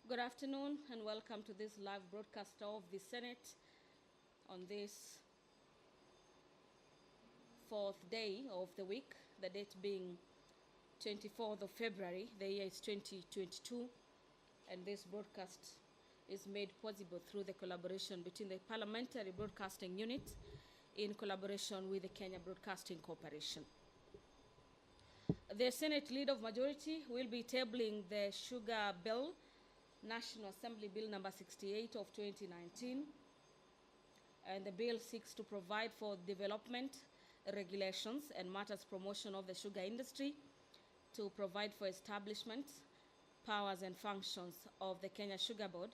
Good afternoon and welcome to this live broadcast of the Senate on this fourth day of the week, the date being 24th of February, the year is 2022, and this broadcast is made possible through the collaboration between the Parliamentary Broadcasting Unit in collaboration with the Kenya Broadcasting Corporation. The Senate Leader of Majority will be tabling the Sugar Bill, National Assembly Bill number 68 of 2019, and the bill seeks to provide for development, regulations, and matters promotion of the sugar industry, to provide for establishment, powers, and functions of the Kenya Sugar Board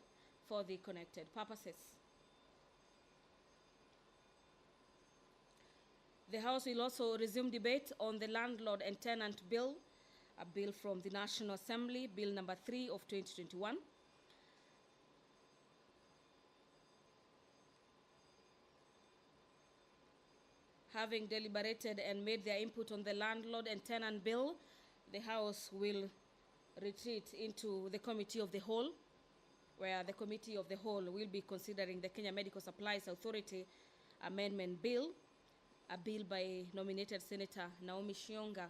for the connected purposes. The House will also resume debate on the Landlord and Tenant Bill, a bill from the National Assembly, Bill number 3 of 2021. Having deliberated and made their input on the Landlord and Tenant Bill, the House will retreat into the Committee of the Whole, where the Committee of the Whole will be considering the Kenya Medical Supplies Authority Amendment Bill, a bill by nominated Senator Naomi Shionga.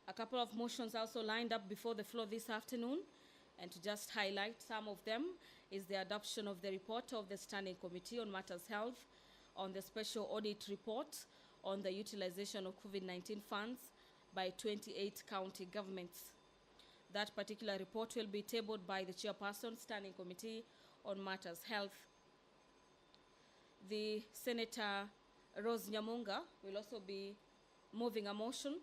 A couple of motions also lined up before the floor this afternoon, and to just highlight some of them is the adoption of the report of the Standing Committee on Matters Health on the special audit report on the utilization of COVID-19 funds by 28 county governments. That particular report will be tabled by the Chairperson, Standing Committee on Matters Health. The Senator Rose Nyamunga will also be moving a motion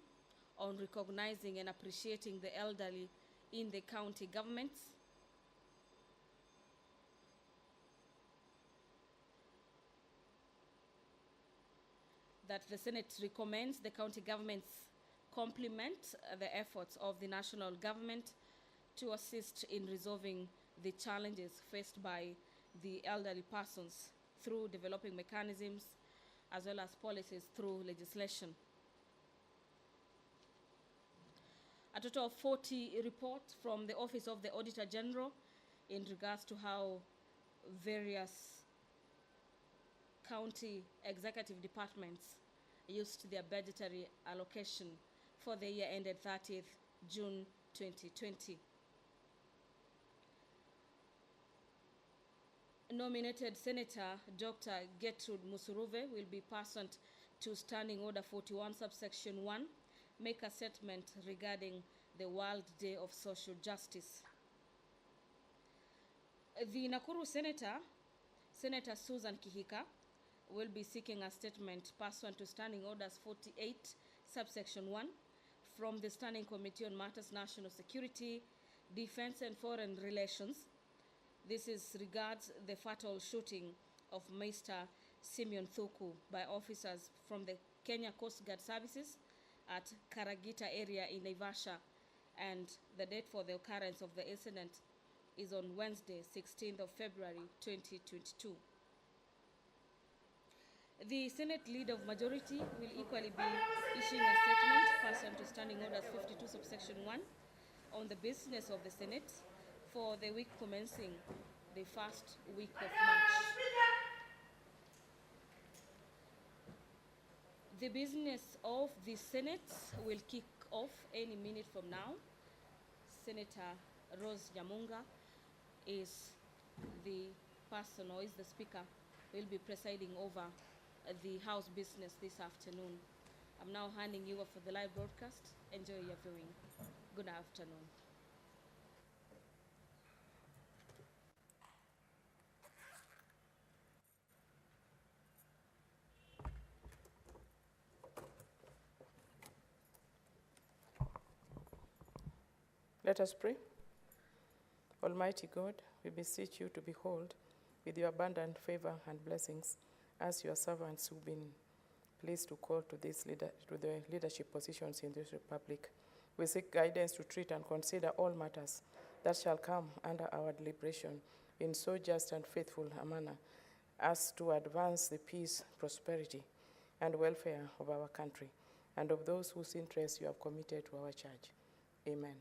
on recognizing and appreciating the elderly in the county governments. That the Senate recommends the county governments complement the efforts of the national government to assist in resolving the challenges faced by the elderly persons through developing mechanisms as well as policies through legislation. A total of 40 reports from the Office of the Auditor General in regards to how various county executive departments used their budgetary allocation for the year ended 30th June 2020. Nominated Senator Dr. Gertrude Musuruve will be pursuant to Standing Order 41 subsection 1, make a statement regarding the World Day of Social Justice. The Nakuru Senator, Senator Susan Kihika, will be seeking a statement pursuant to Standing Orders 48, subsection 1, from the Standing Committee on Matters National Security, Defense and Foreign Relations. This is regards the fatal shooting of Mr. Simeon Thuku by officers from the Kenya Coast Guard Services at Karagita area in Naivasha, and the date for the occurrence of the incident is on Wednesday, 16th of February, 2022. The Senate Leader of Majority will equally be issuing a statement pursuant to Standing Orders 52 subsection 1 on the business of the Senate for the week commencing the first week of March. The business of the Senate will kick off any minute from now. Senator Rose Nyamunga is the person, or is the speaker, will be presiding over the House business this afternoon. I'm now handing you over for the live broadcast. Enjoy your viewing. Good afternoon. Let us pray. Almighty God, we beseech you to behold with your abundant favor and blessings as your servants who've been pleased to call to the leadership positions in this republic. We seek guidance to treat and consider all matters that shall come under our deliberation in so just and faithful a manner as to advance the peace, prosperity, and welfare of our country and of those whose interests you have committed to our charge. Amen.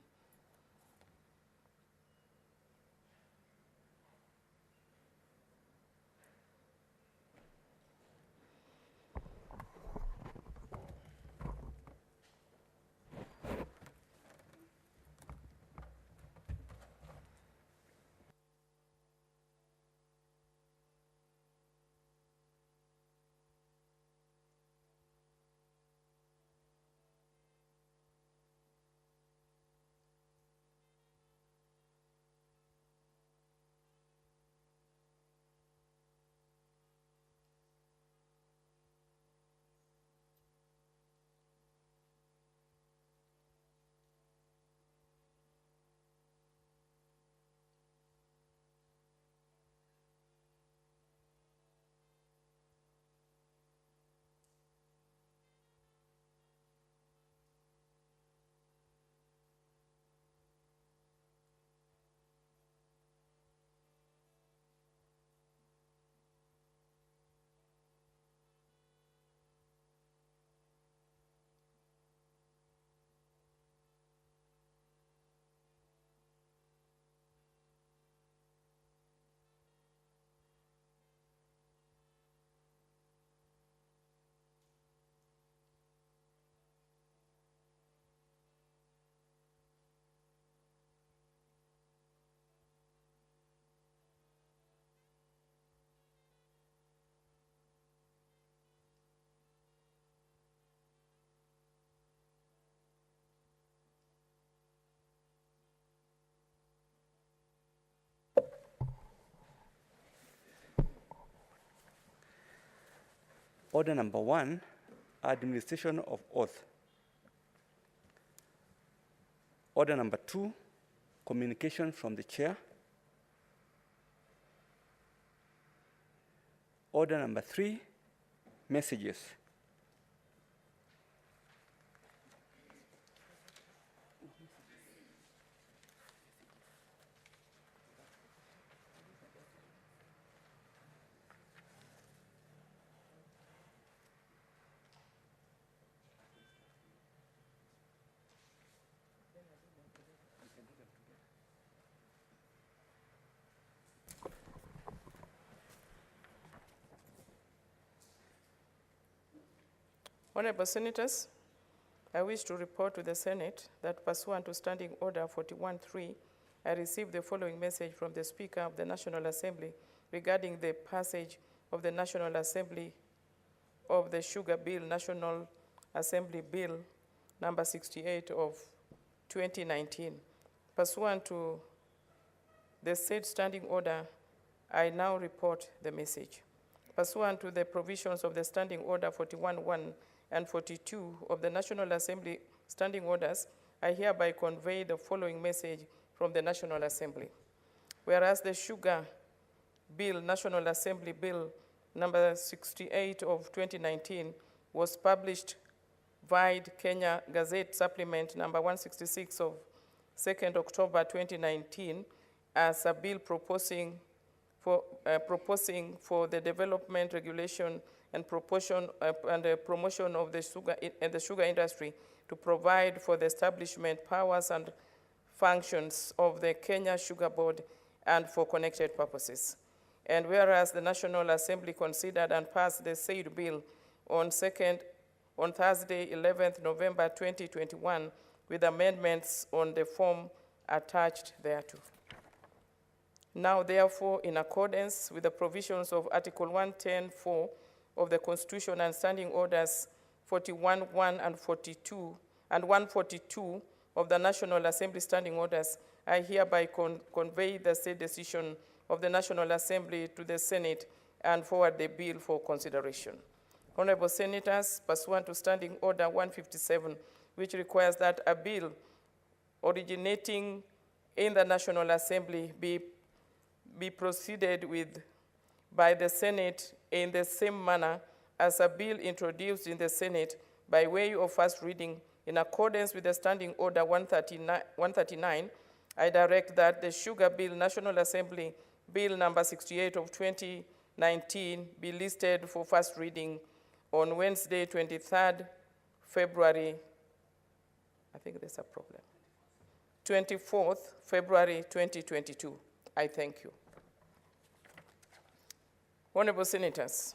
Order number 1, administration of oath. Order number 2, communication from the chair. Order number 3, messages. Honorable Senators, I wish to report to the Senate that pursuant to Standing Order 41.3, I received the following message from the Speaker of the National Assembly regarding the passage of the National Assembly of the Sugar Bill, National Assembly Bill number 68 of 2019. Pursuant to the said standing order, I now report the message. Pursuant to the provisions of the Standing Order 41.1 and 42 of the National Assembly Standing Orders, I hereby convey the following message from the National Assembly. Whereas the Sugar Bill, National Assembly Bill number 68 of 2019 was published via Kenya Gazette Supplement number 166 of 2nd October 2019 as a bill proposing for the development, regulation, and promotion of the sugar industry to provide for the establishment, powers, and functions of the Kenya Sugar Board and for connected purposes. And whereas the National Assembly considered and passed the said bill on Thursday, 11th November 2021, with amendments on the form attached thereto. Now, therefore, in accordance with the provisions of Article 110(4) of the Constitution and Standing Orders 41.1 and 42 and 142 of the National Assembly Standing Orders, I hereby convey the said decision of the National Assembly to the Senate and forward the bill for consideration. Honorable Senators, pursuant to Standing Order 157, which requires that a bill originating in the National Assembly be proceeded with by the Senate in the same manner as a bill introduced in the Senate by way of first reading, in accordance with the Standing Order 139, I direct that the Sugar Bill, National Assembly Bill number 68 of 2019 be listed for first reading on Wednesday, 23rd February. I think there's a problem. 24th February 2022. I thank you. Honorable Senators,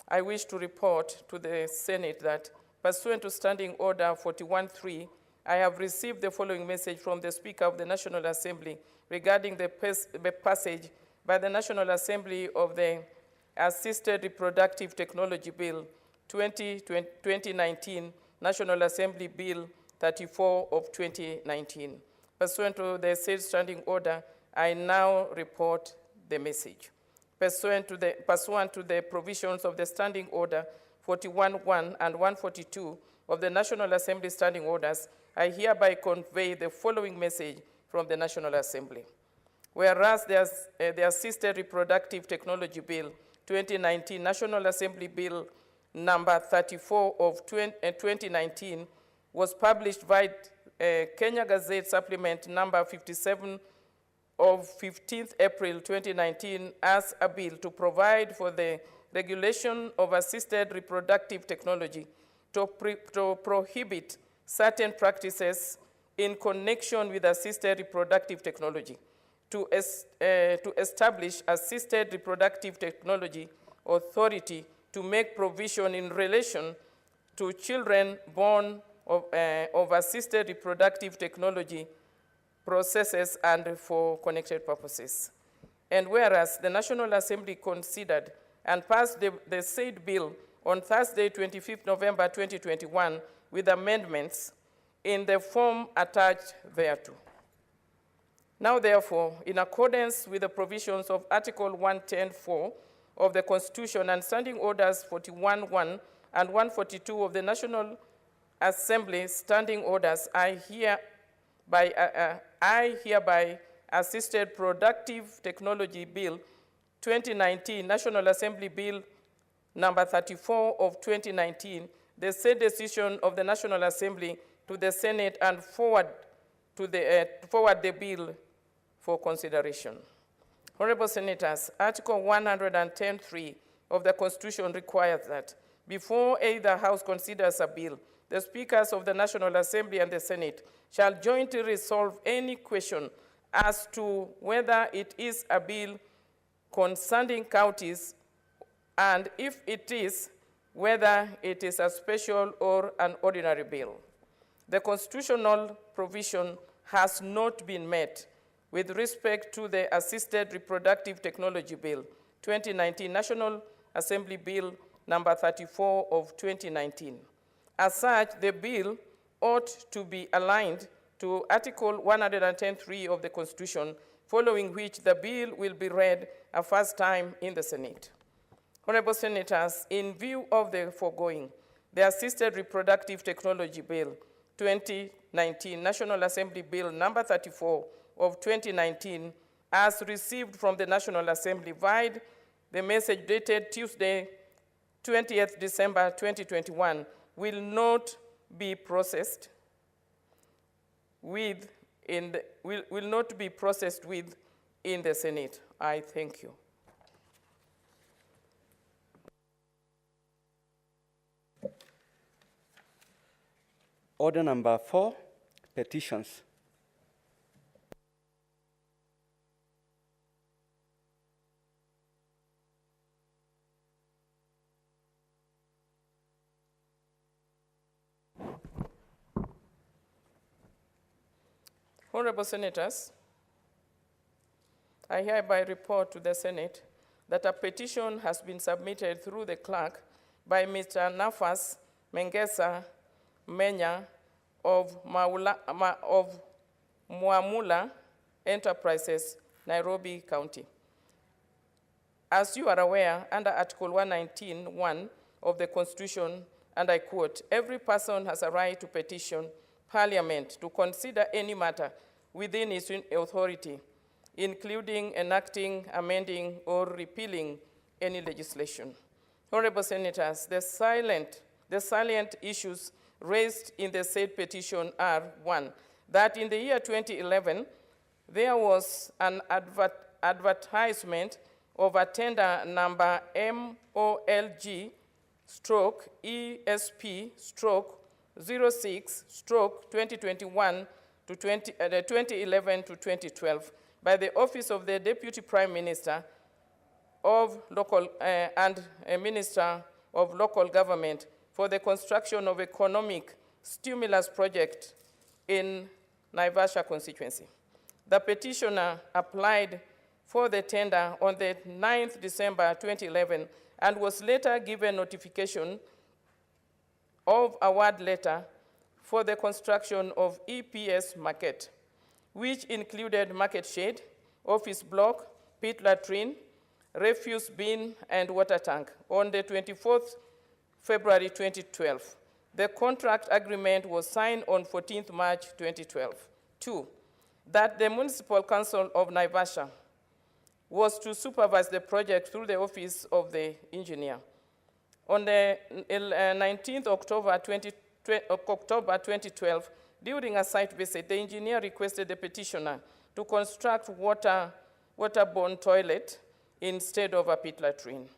I wish to report to the Senate that pursuant to Standing Order 41.3, I have received the following message from the Speaker of the National Assembly regarding the passage by the National Assembly of the Assisted Reproductive Technology Bill 2019, National Assembly Bill 34 of 2019. Pursuant to the said standing order, I now report the message. Pursuant to the provisions of the Standing Order 41.1 and 142 of the National Assembly Standing Orders, I hereby convey the following message from the National Assembly. Whereas the Assisted Reproductive Technology Bill 2019, National Assembly Bill number 34 of 2019 was published by Kenya Gazette Supplement number 57 of 15th April 2019 as a bill to provide for the regulation of assisted reproductive technology to prohibit certain practices in connection with assisted reproductive technology, to establish assisted reproductive technology authority to make provision in relation to children born of assisted reproductive technology processes and for connected purposes. And whereas the National Assembly considered and passed the said bill on Thursday, 25th November 2021 with amendments in the form attached thereto. Now therefore, in accordance with the provisions of Article 110(4) of the Constitution and Standing Orders 41.1 and 142 of the National Assembly Standing Orders, I hereby Assisted Productive Technology Bill 2019, National Assembly Bill number 34 of 2019, the said decision of the National Assembly to the Senate and forward the bill for consideration. Honorable Senators, Article 110(3) of the Constitution requires that before either House considers a bill, the Speakers of the National Assembly and the Senate shall jointly resolve any question as to whether it is a bill concerning counties, and if it is, whether it is a special or an ordinary bill. The constitutional provision has not been met with respect to the Assisted Reproductive Technology Bill 2019, National Assembly Bill number 34 of 2019. As such, the bill ought to be aligned to Article 110(3) of the Constitution, following which the bill will be read a first time in the Senate. Honorable Senators, in view of the foregoing, the Assisted Reproductive Technology Bill 2019, National Assembly Bill number 34 of 2019, as received from the National Assembly via the message dated Tuesday, 20th December 2021, will not be processed with in the Senate. I thank you. Order number 4, petitions. Honorable Senators, I hereby report to the Senate that a petition has been submitted through the clerk by Mr. Nafas Mengesa Menya of Mwamula Enterprises, Nairobi County. As you are aware, under Article 119(1) of the Constitution, and I quote, every person has a right to petition Parliament to consider any matter within its authority, including enacting, amending, or repealing any legislation. Honorable Senators, the salient issues raised in the said petition are: 1, that in the year 2011, there was an advertisement of a tender number MOLG/ESP/06/2021 to 2011 to 2012 by the Office of the Deputy Prime Minister of Local and a Minister of Local Government for the construction of economic stimulus project in Naivasha constituency. The petitioner applied for the tender on the 9th December 2011 and was later given notification of award letter for the construction of EPS market, which included market shade, office block, pit latrine, refuse bin, and water tank on the 24th February 2012. The contract agreement was signed on 14th March 2012. 2, that the Municipal Council of Naivasha was to supervise the project through the Office of the Engineer. On the 19th October 2012, during a site visit, the engineer requested the petitioner to construct waterborne toilet instead of a pit latrine.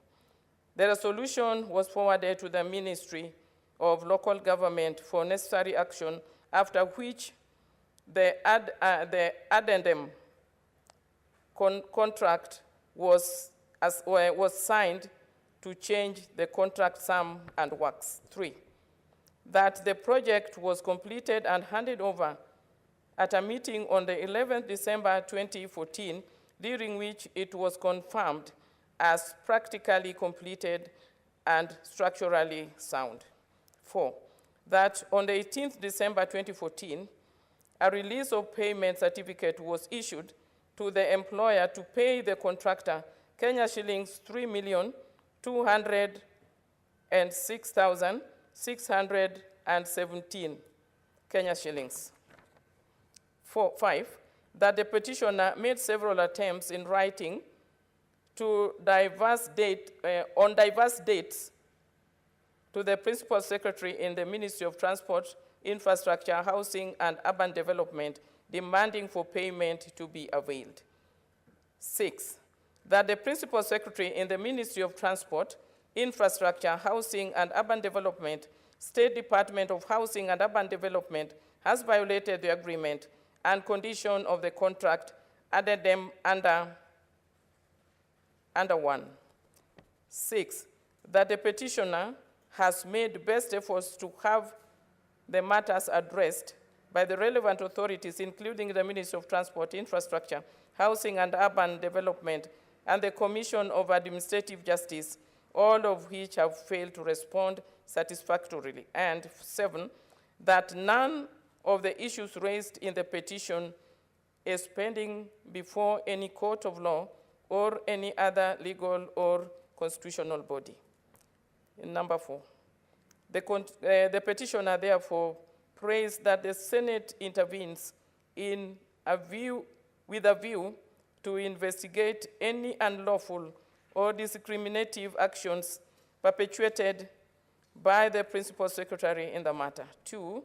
The resolution was forwarded to the Ministry of Local Government for necessary action, after which the addendum contract was signed to change the contract sum and works. 3, that the project was completed and handed over at a meeting on the 11th December 2014, during which it was confirmed as practically completed and structurally sound. 4, that on the 18th December 2014, a release of payment certificate was issued to the employer to pay the contractor Kenya shillings 3,206,617 Kenya shillings. 5, that the petitioner made several attempts in writing to on diverse dates to the Principal Secretary in the Ministry of Transport, Infrastructure, Housing, and Urban Development, demanding for payment to be availed. 6, that the Principal Secretary in the Ministry of Transport, Infrastructure, Housing, and Urban Development, State Department of Housing and Urban Development, has violated the agreement and condition of the contract, added them under 1. 6, that the petitioner has made best efforts to have the matters addressed by the relevant authorities, including the Ministry of Transport, Infrastructure, Housing and Urban Development, and the Commission of Administrative Justice, all of which have failed to respond satisfactorily. And 7, that none of the issues raised in the petition is pending before any court of law or any other legal or constitutional body. Number 4, the petitioner therefore prays that the Senate intervenes with a view to investigate any unlawful or discriminative actions perpetuated by the Principal Secretary in the matter. 2,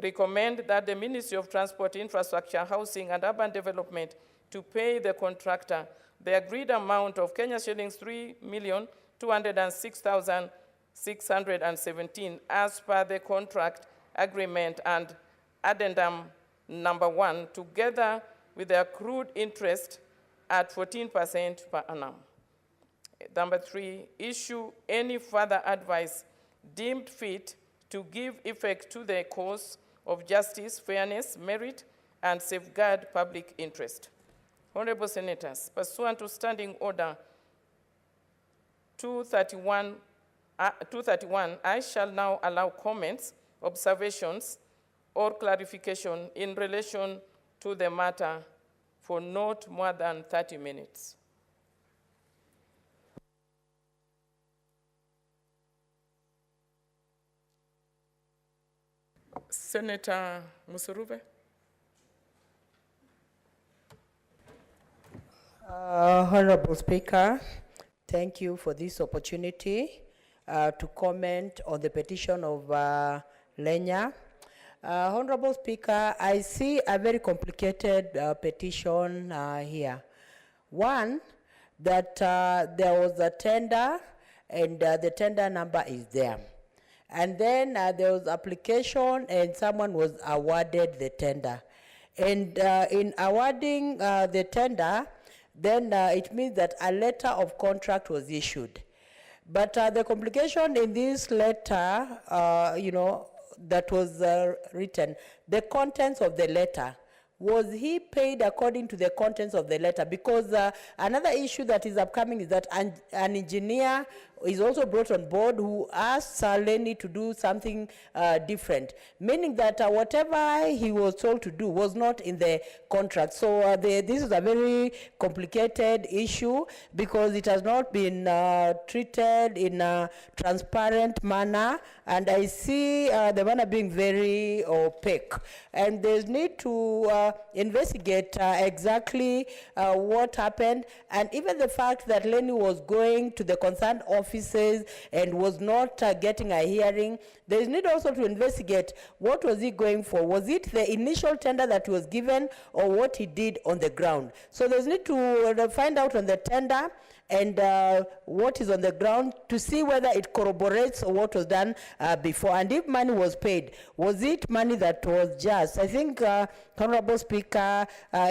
recommend that the Ministry of Transport, Infrastructure, Housing, and Urban Development to pay the contractor the agreed amount of Kenya shillings 3,206,617 as per the contract agreement and addendum number 1, together with the accrued interest at 14% per annum. Number 3, issue any further advice deemed fit to give effect to the cause of justice, fairness, merit, and safeguard public interest. Honorable Senators, pursuant to Standing Order 231, I shall now allow comments, observations, or clarification in relation to the matter for not more than 30 minutes. Senator Musuruve. Honorable Speaker, thank you for this opportunity to comment on the petition of Lenya. Honorable Speaker, I see a very complicated petition here. One, that there was a tender and the tender number is there. And then there was application and someone was awarded the tender. And in awarding the tender, then it means that a letter of contract was issued. But the complication in this letter, that was written, the contents of the letter, was he paid according to the contents of the letter? Because another issue that is upcoming is that an engineer is also brought on board who asks Lenny to do something different, meaning that whatever he was told to do was not in the contract. So this is a very complicated issue because it has not been treated in a transparent manner, and I see the manner being very opaque. And there's need to investigate exactly what happened, and even the fact that Lenny was going to the concerned offices and was not getting a hearing. There is need also to investigate what was he going for. Was it the initial tender that was given or what he did on the ground? So there's need to find out on the tender and what is on the ground to see whether it corroborates what was done before. And if money was paid, was it money that was just? I think, Honorable Speaker,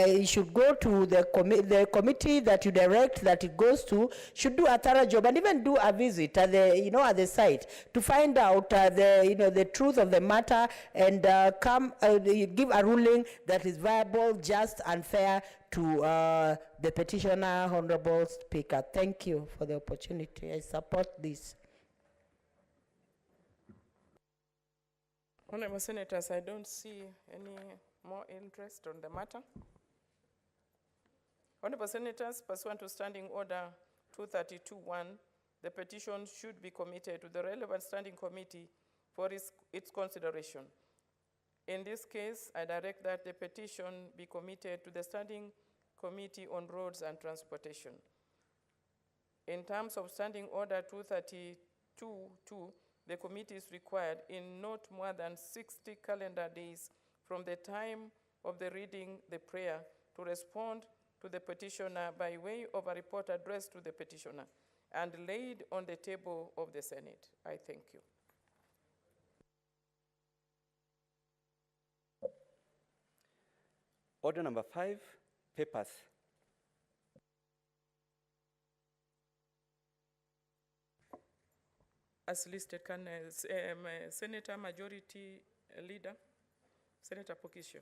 you should go to the committee that you direct that it goes to, should do a thorough job and even do a visit at the, at the site to find out the truth of the matter and give a ruling that is viable, just, and fair to the petitioner. Honorable Speaker, thank you for the opportunity. I support this. Honorable Senators, I don't see any more interest on the matter. Honorable Senators, pursuant to Standing Order 232.1, the petition should be committed to the relevant standing committee for its consideration. In this case, I direct that the petition be committed to the Standing Committee on Roads and Transportation. In terms of Standing Order 232.2, the committee is required in not more than 60 calendar days from the time of the reading the prayer to respond to the petitioner by way of a report addressed to the petitioner and laid on the table of the Senate. I thank you. Order number 5, papers. As listed, can Senator Majority Leader, Senator Pokisio.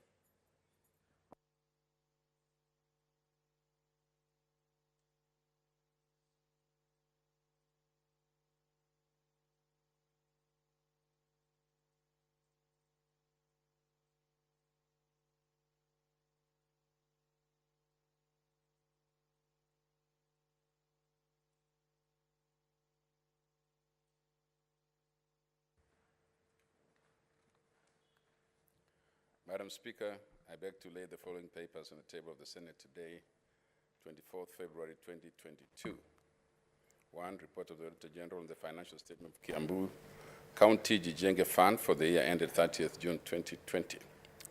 Madam Speaker, I beg to lay the following papers on the table of the Senate today, 24th February 2022. 1, report of the Auditor General on the financial statement of Kiambu County Jijenge Fund for the year ended 30th June 2020.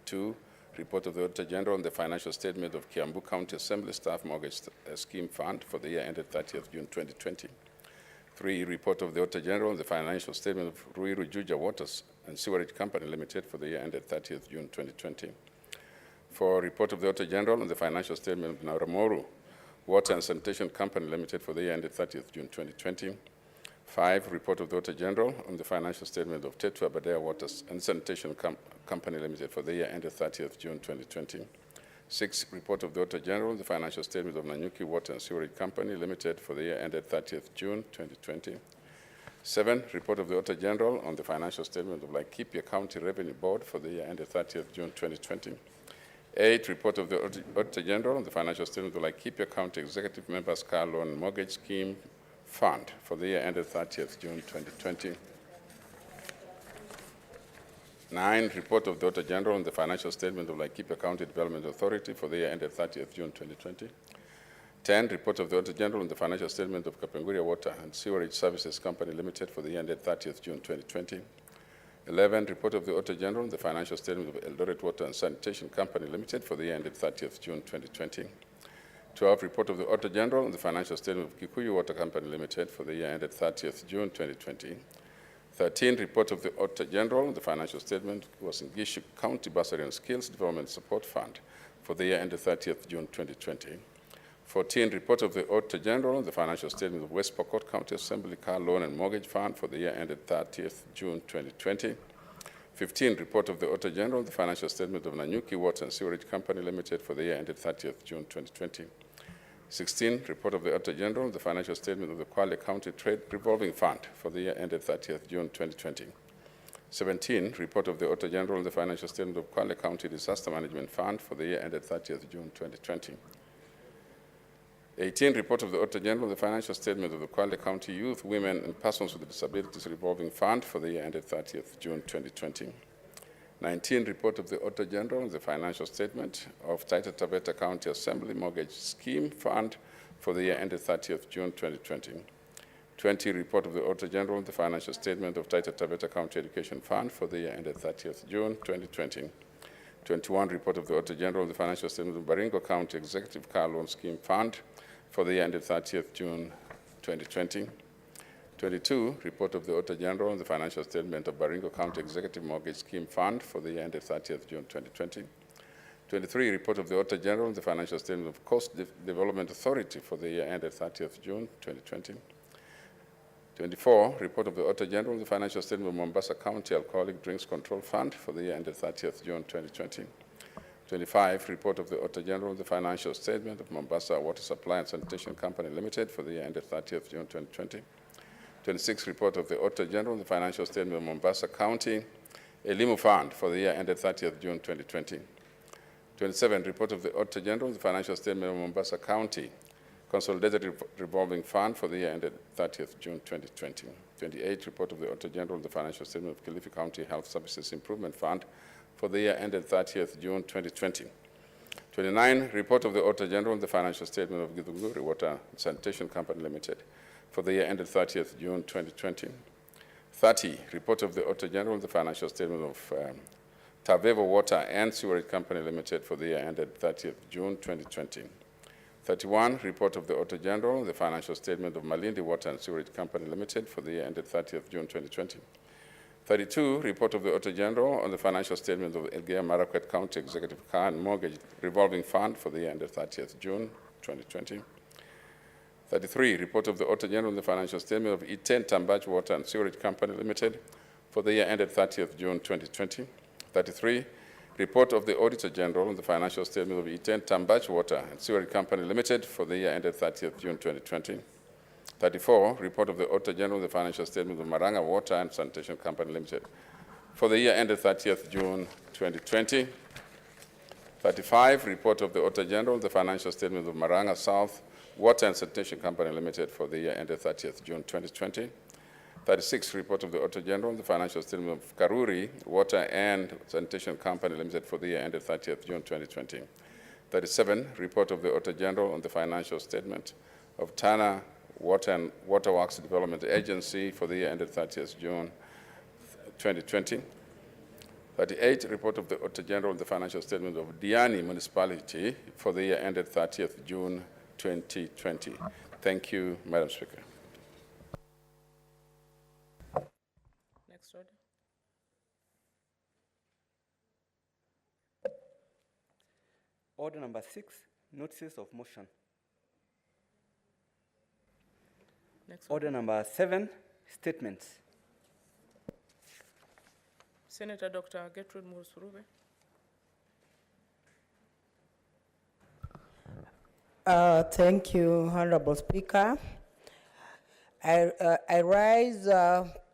2, report of the Auditor General on the financial statement of Kiambu County Assembly Staff Mortgage Scheme Fund for the year ended 30th June 2020. 3, report of the Auditor General on the financial statement of Ruiru Juja Waters and Sewerage Company Limited for the year ended 30th June 2020. 4, report of the Auditor General on the financial statement of Naramoru Water and Sanitation Company Limited for the year ended 30th June 2020. 5, report of the Auditor General on the financial statement of Tetu Aberdare Water and Sanitation Company Limited for the year ended 30th June 2020. 6, report of the Auditor General on the financial statement of Nanyuki Water and Sewerage Company Limited for the year ended 30th June 2020. 7, report of the Auditor General on the financial statement of Laikipia County Revenue Board for the year ended 30th June 2020. 8, report of the Auditor General on the financial statement of Laikipia County Executive Members Car Loan Mortgage Scheme Fund for the year ended 30th June 2020. 9, report of the Auditor General on the financial statement of Laikipia County Development Authority for the year ended 30th June 2020. 10, report of the Auditor General on the financial statement of Kapenguria Water and Sewerage Services Company Limited for the year ended 30th June 2020. 11, report of the Auditor General on the financial statement of Eldoret Water and Sanitation Company Limited for the year ended 30th June 2020. 12, report of the Auditor General on the financial statement of Kikuyu Water Company Limited for the year ended 30th June 2020. 13, report of the Auditor General. The financial statement was in Gishu County Bursary and Skills Development Support Fund for the year ended 30th June 2020. 14, report of the Auditor General. The financial statement of West Pokot County Assembly Car Loan and Mortgage Fund for the year ended 30th June 2020. 15, report of the Auditor General. The financial statement of Nanyuki Water and Sewerage Company Limited for the year ended 30th June 2020. 16, report of the Auditor General, the financial statement of the Kwale County Trade Revolving Fund for the year ended 30th June 2020. 17, report of the Auditor General, the financial statement of Kwale County Disaster Management Fund for the year ended 30th June 2020. 18, report of the Auditor General, the financial statement of the Kwale County Youth, Women, and Persons with Disabilities Revolving Fund for the year ended 30th June 2020. 19, report of the Auditor General, the financial statement of Taita Taveta County Assembly Mortgage Scheme Fund for the year ended 30th June 2020. 20, report of the Auditor General, the financial statement of Taita Taveta County Education Fund for the year ended 30th June 2020. 21, report of the Auditor General, the financial statement of Baringo County Executive Car Loan Scheme Fund for the year ended 30th June 2020. 22, report of the Auditor General on the financial statement of Baringo County Executive Mortgage Scheme Fund for the year ended 30th June 2020. 23, report of the Auditor General on the financial statement of Coast Development Authority for the year ended 30th June 2020. 24, report of the Auditor General on the financial statement of Mombasa County Alcoholic Drinks Control Fund for the year ended 30th June 2020. 25, report of the Auditor General on the financial statement of Mombasa Water Supply and Sanitation Company Limited for the year ended 30th June 2020. 26, report of the Auditor General on the financial statement of Mombasa County Elimu Fund for the year ended 30th June 2020. 27, report of the Auditor General on the financial statement of Mombasa County Consolidated Revolving Fund for the year ended 30th June 2020. 28, report of the Auditor General on the financial statement of Kilifi County Health Services Improvement Fund for the year ended 30th June 2020. 29, report of the Auditor General on the financial statement of Githunguri Water and Sanitation Company Limited for the year ended 30th June 2020. 30, report of the Auditor General on the financial statement of Tavevo Water and Sewerage Company Limited for the year ended 30th June 2020. 31, report of the Auditor General on the financial statement of Malindi Water and Sewerage Company Limited for the year ended 30th June 2020. 32, report of the Auditor General on the financial statement of Elgeyo Marakwet County Executive Car and Mortgage Revolving Fund for the year ended 30th June 2020. 33, report of the Auditor General on the financial statement of Iten Tambach Water and Sewerage Company Limited for the year ended 30th June 2020. 33, report of the Auditor General on the financial statement of Iten Tambach Water and Sewerage Company Limited for the year ended 30th June 2020. 34, report of the Auditor General on the financial statement of Maranga Water and Sanitation Company Limited for the year ended 30th June 2020. 35, report of the Auditor General on the financial statement of Maranga South Water and Sanitation Company Limited for the year ended 30th June 2020. 36, report of the Auditor General on the financial statement of Karuri Water and Sanitation Company Limited for the year ended 30th June 2020. 37, report of the Auditor General on the financial statement of Tana Water and Waterworks Development Agency for the year ended 30th June 2020. 38, report of the Auditor General on the financial statement of Diani Municipality for the year ended 30th June 2020. Thank you, Madam Speaker. Next order. Order number 6, notices of motion. Next Order number 7, statements. Senator Dr. Gertrude Musurube. Thank you, Honorable Speaker. I rise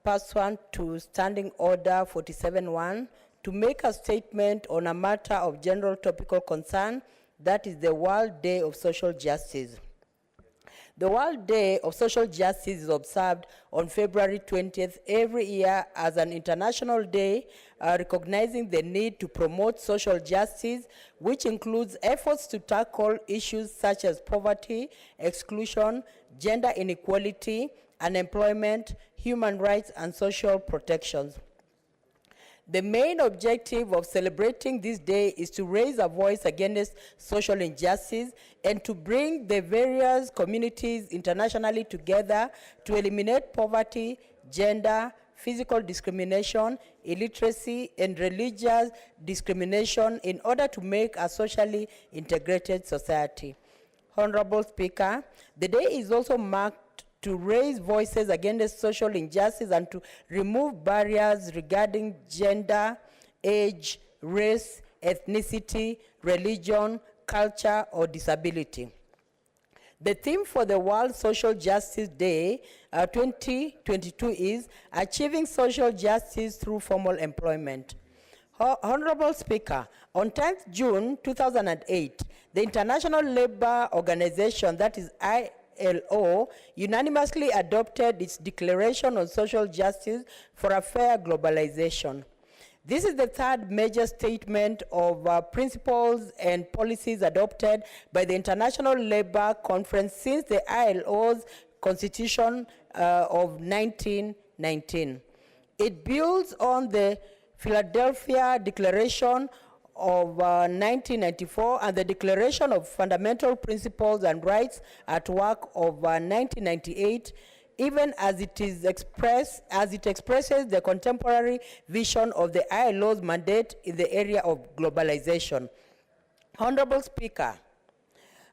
pursuant to Standing Order 47-1 to make a statement on a matter of general topical concern, that is the World Day of Social Justice. The World Day of Social Justice is observed on February 20th every year as an international day recognizing the need to promote social justice, which includes efforts to tackle issues such as poverty, exclusion, gender inequality, unemployment, human rights, and social protections. The main objective of celebrating this day is to raise a voice against social injustice and to bring the various communities internationally together to eliminate poverty, gender, physical discrimination, illiteracy, and religious discrimination in order to make a socially integrated society. Honorable Speaker, the day is also marked to raise voices against social injustice and to remove barriers regarding gender, age, race, ethnicity, religion, culture, or disability. The theme for the World Social Justice Day 2022 is Achieving Social Justice Through Formal Employment. Honorable Speaker, on 10th June 2008, the International Labour Organization, that is ILO, unanimously adopted its Declaration on Social Justice for a Fair Globalization. This is the third major statement of principles and policies adopted by the International Labour Conference since the ILO's constitution of 1919. It builds on the Philadelphia Declaration of 1994 and the Declaration of Fundamental Principles and Rights at Work of 1998, even as it expresses the contemporary vision of the ILO's mandate in the area of globalization. Honorable Speaker,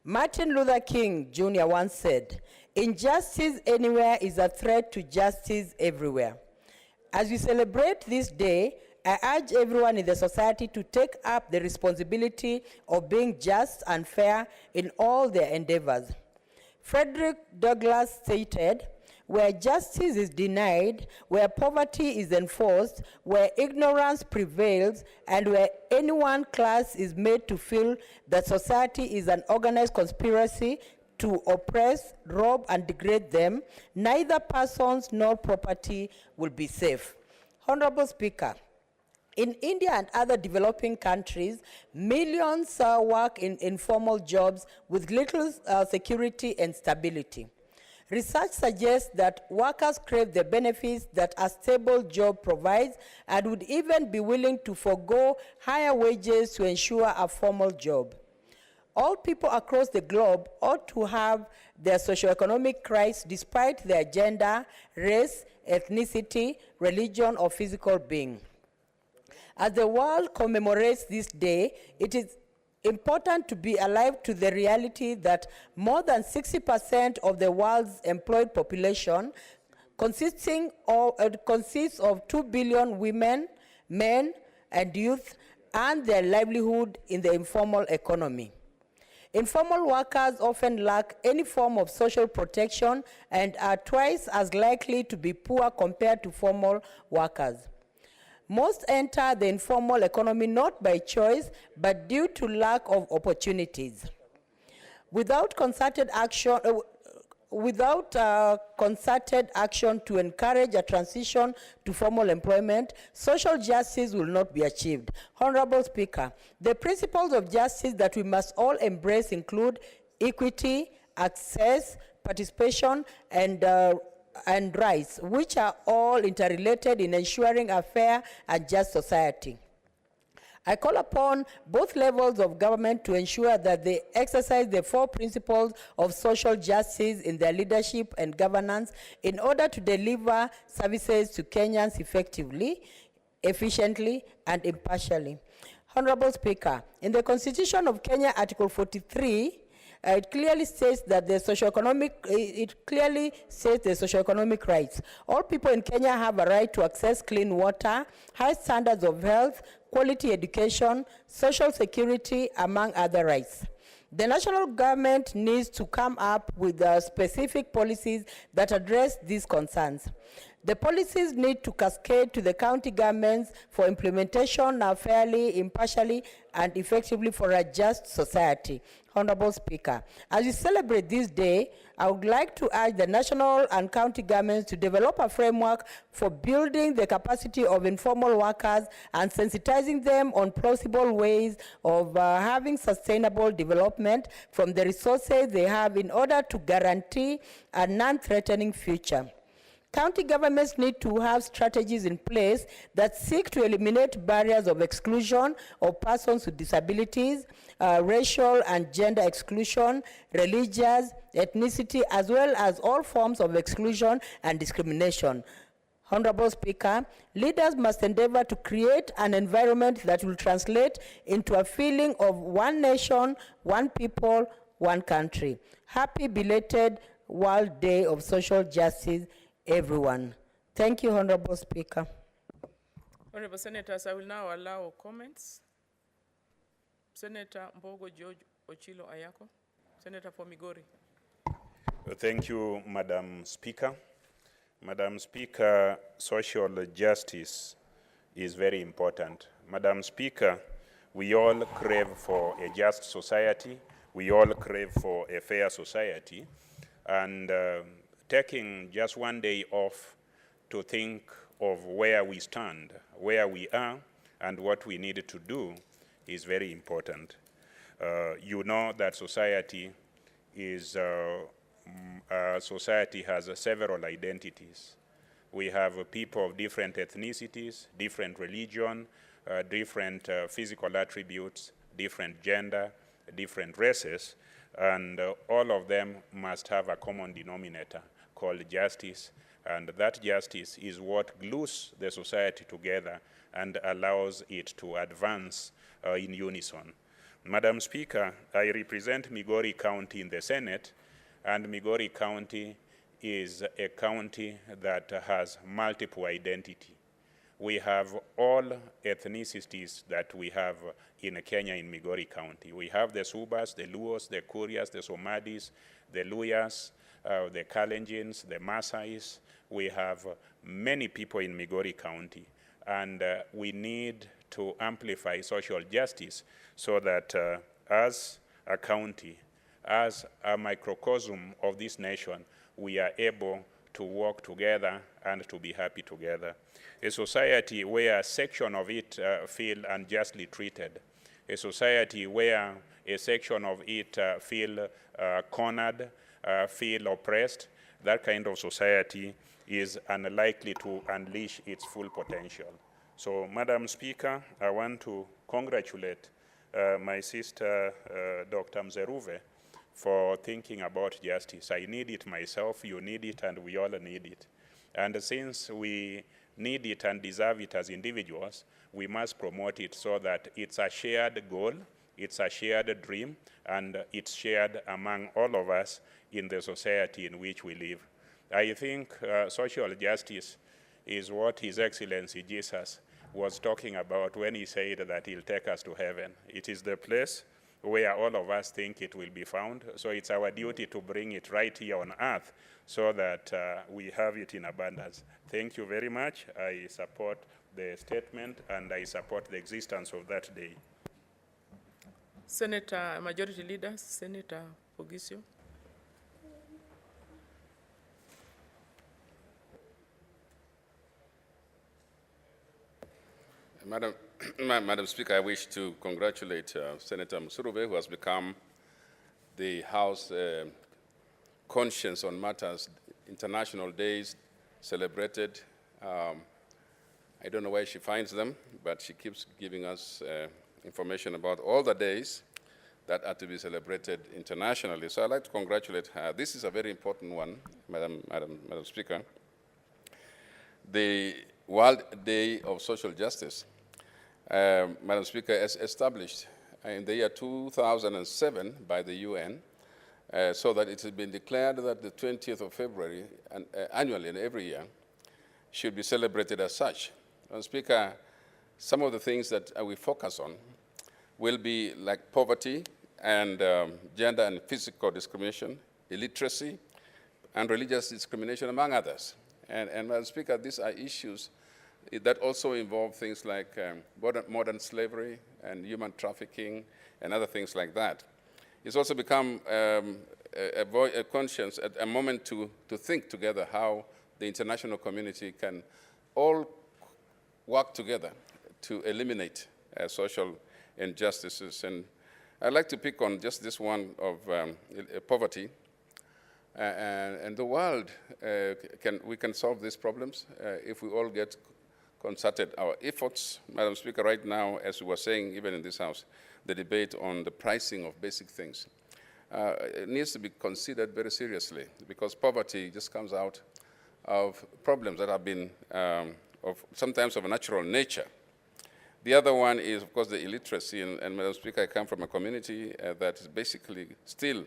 Martin Luther King Jr. once said, "Injustice anywhere is a threat to justice everywhere." As we celebrate this day, I urge everyone in the society to take up the responsibility of being just and fair in all their endeavors. Frederick Douglass stated, "Where justice is denied, where poverty is enforced, where ignorance prevails, and where any one class is made to feel that society is an organized conspiracy to oppress, rob, and degrade them, neither persons nor property will be safe." Honorable Speaker, in India and other developing countries, millions work in informal jobs with little security and stability. Research suggests that workers crave the benefits that a stable job provides and would even be willing to forego higher wages to ensure a formal job. All people across the globe ought to have their socioeconomic rights despite their gender, race, ethnicity, religion, or physical being. As the world commemorates this day, it is important to be alive to the reality that more than 60% of the world's employed population consists of 2 billion women, men, and youth earn their livelihood in the informal economy. Informal workers often lack any form of social protection and are twice as likely to be poor compared to formal workers. Most enter the informal economy not by choice, but due to lack of opportunities. Without concerted action to encourage a transition to formal employment, social justice will not be achieved. Honorable Speaker, the principles of justice that we must all embrace include equity, access, participation, and rights, which are all interrelated in ensuring a fair and just society. I call upon both levels of government to ensure that they exercise the 4 principles of social justice in their leadership and governance in order to deliver services to Kenyans effectively, efficiently, and impartially. Honorable Speaker, in the Constitution of Kenya, Article 43, it clearly states that the socioeconomic rights. All people in Kenya have a right to access clean water, high standards of health, quality education, social security, among other rights. The national government needs to come up with specific policies that address these concerns. The policies need to cascade to the county governments for implementation fairly, impartially, and effectively for a just society. Honorable Speaker, as we celebrate this day, I would like to urge the national and county governments to develop a framework for building the capacity of informal workers and sensitizing them on plausible ways of having sustainable development from the resources they have in order to guarantee a non-threatening future. County governments need to have strategies in place that seek to eliminate barriers of exclusion of persons with disabilities, racial and gender exclusion, religious, ethnicity, as well as all forms of exclusion and discrimination. Honorable Speaker, leaders must endeavor to create an environment that will translate into a feeling of one nation, one people, one country. Happy belated World Day of Social Justice, everyone. Thank you, Honorable Speaker. Honorable Senators, I will now allow comments. Senator Mbogo George Ochilo Ayako, Senator for Migori. Thank you, Madam Speaker. Madam Speaker, social justice is very important. Madam Speaker, we all crave for a just society. We all crave for a fair society. And taking just one day off to think of where we stand, where we are, and what we need to do is very important. You know that society has several identities. We have people of different ethnicities, different religion, different physical attributes, different gender, different races, and all of them must have a common denominator called justice, and that justice is what glues the society together and allows it to advance in unison. Madam Speaker, I represent Migori County in the Senate, and Migori County is a county that has multiple identity. We have all ethnicities that we have in Kenya in Migori County. We have the Subas, the Luos, the Kurias, the Somadis, the Luyas, the Kalenjins, the Masais. We have many people in Migori County, and we need to amplify social justice so that as a county, as a microcosm of this nation, we are able to work together and to be happy together. A society where a section of it feel unjustly treated, a society where a section of it feel cornered, feel oppressed, that kind of society is unlikely to unleash its full potential. So, Madam Speaker, I want to congratulate my sister, Dr. Mzeruve, for thinking about justice. I need it myself, you need it, and we all need it. And since we need it and deserve it as individuals, we must promote it so that it's a shared goal, it's a shared dream, and it's shared among all of us in the society in which we live. I think social justice is what His Excellency Jesus was talking about when he said that he'll take us to heaven. It is the place where all of us think it will be found. So it's our duty to bring it right here on earth so that we have it in abundance. Thank you very much. I support the statement and I support the existence of that day. Senator, Majority Leader, Senator Ogisio. Madam Speaker, I wish to congratulate Senator Msuruve, who has become the House conscience on matters, international days celebrated. I don't know where she finds them, but she keeps giving us information about all the days that are to be celebrated internationally. So I'd like to congratulate her. This is a very important one, Madam Speaker. The World Day of Social Justice, Madam Speaker, is established in the year 2007 by the UN, so that it has been declared that the 20th of February, annually and every year, should be celebrated as such. Madam Speaker, some of the things that we focus on will be like poverty and gender and physical discrimination, illiteracy, and religious discrimination, among others. And Madam Speaker, these are issues that also involve things like modern slavery and human trafficking and other things like that. It's also become a conscience, a moment to think together how the international community can all work together to eliminate social injustices. And I'd like to pick on just this one of poverty. And the world, we can solve these problems if we all get concerted our efforts. Madam Speaker, right now, as we were saying, even in this House, the debate on the pricing of basic things it needs to be considered very seriously, because poverty just comes out of problems that have been sometimes of a natural nature. The other one is, of course, the illiteracy. And Madam Speaker, I come from a community that is basically still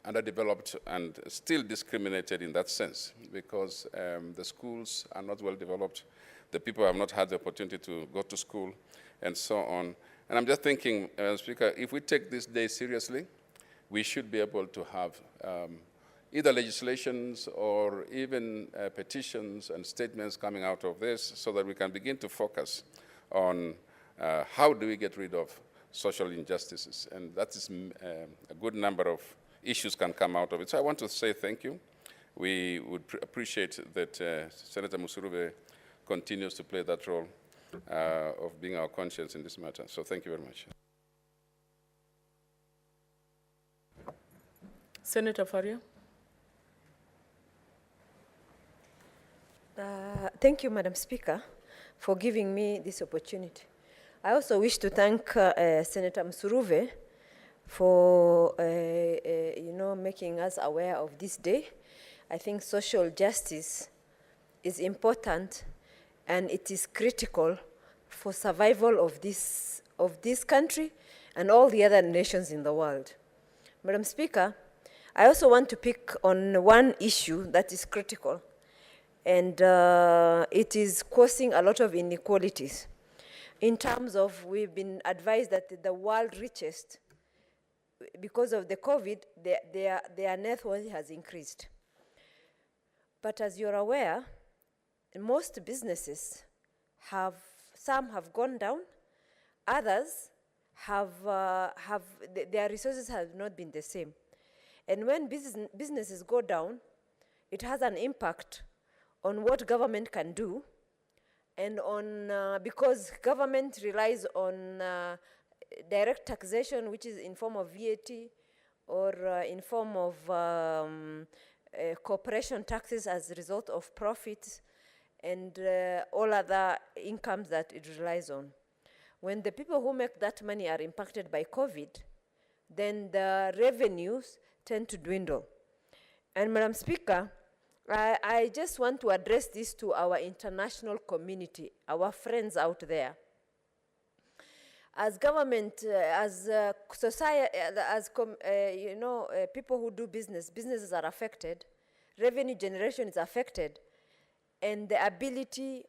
underdeveloped and still discriminated in that sense, because the schools are not well developed, the people have not had the opportunity to go to school, and so on. And I'm just thinking, Madam Speaker, if we take this day seriously, we should be able to have either legislations or even petitions and statements coming out of this, so that we can begin to focus on how do we get rid of social injustices. And that is a good number of issues can come out of it. So I want to say thank you. We would appreciate that Senator Musuruve continues to play that role of being our conscience in this matter. So thank you very much. Senator Faria. Thank you, Madam Speaker, for giving me this opportunity. I also wish to thank Senator Musuruve for making us aware of this day. I think social justice is important, and it is critical for survival of this country and all the other nations in the world. Madam Speaker, I also want to pick on one issue that is critical, and it is causing a lot of inequalities. In terms of, we've been advised that the world richest, because of the COVID, their net worth has increased. But as you're aware, most businesses some have gone down, others their resources have not been the same. And when businesses go down, it has an impact on what government can do, and on because government relies on direct taxation, which is in form of VAT or in form of corporation taxes as a result of profits and all other incomes that it relies on. When the people who make that money are impacted by COVID, then the revenues tend to dwindle. And Madam Speaker, I just want to address this to our international community, our friends out there. As government, as society, as people who do businesses are affected, revenue generation is affected, and the ability,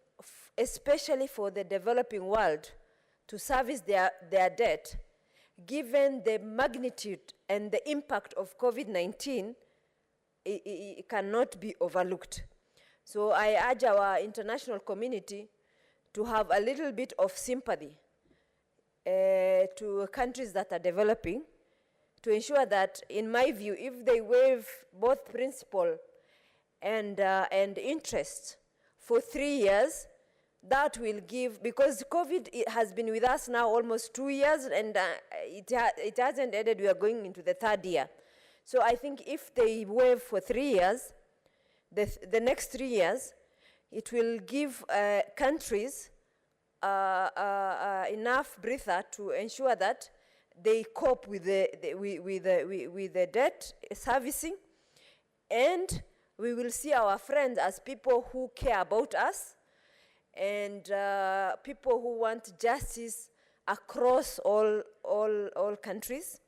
especially for the developing world, to service their debt, given the magnitude and the impact of COVID-19, it cannot be overlooked. So I urge our international community to have a little bit of sympathy to countries that are developing, to ensure that, in my view, if they waive both principal and interest for 3 years, that will give, because COVID has been with us now almost 2 years, and it hasn't ended. We are going into the 3rd year. So I think if they waive for 3 years, the next 3 years, it will give countries enough breather to ensure that they cope with the debt servicing, and we will see our friends as people who care about us, and people who want justice across all countries.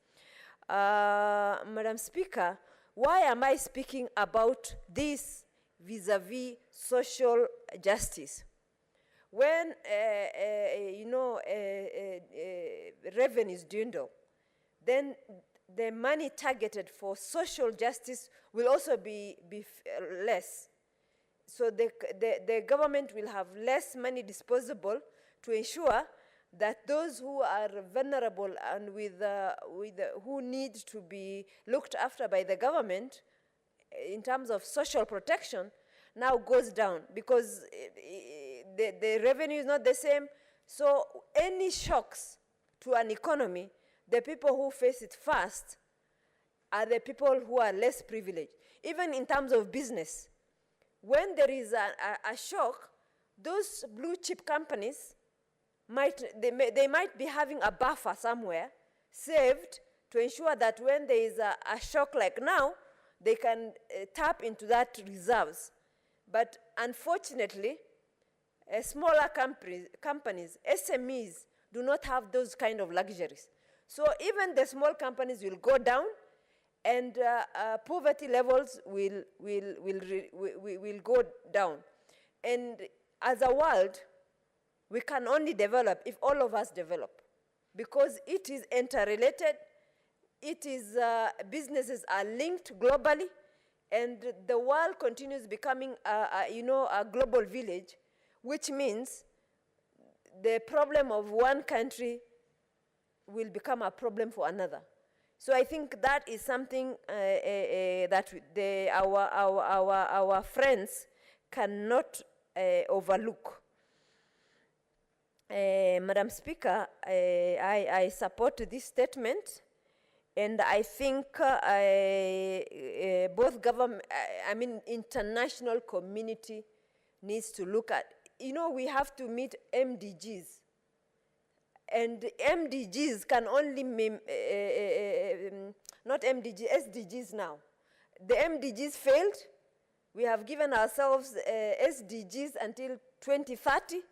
Madam Speaker, why am I speaking about this vis-a-vis social justice? When revenues dwindle, then the money targeted for social justice will also be less. So the government will have less money disposable to ensure that those who are vulnerable and who need to be looked after by the government in terms of social protection now goes down, because the revenue is not the same. So any shocks to an economy, the people who face it first are the people who are less privileged. Even in terms of business, when there is a shock, those blue chip companies might be having a buffer somewhere saved to ensure that when there is a shock like now, they can tap into that reserves. But unfortunately, smaller companies, SMEs, do not have those kind of luxuries. So even the small companies will go down, and poverty levels will go down. And as a world, we can only develop if all of us develop, because it is interrelated. It is, businesses are linked globally, and the world continues becoming a global village, which means the problem of one country will become a problem for another. So I think that is something that our friends cannot overlook. Madam Speaker, I support this statement, and I think both government, international community needs to look at, we have to meet MDGs. And MDGs can only, not MDGs, SDGs now. The MDGs failed. We have given ourselves SDGs until 2030.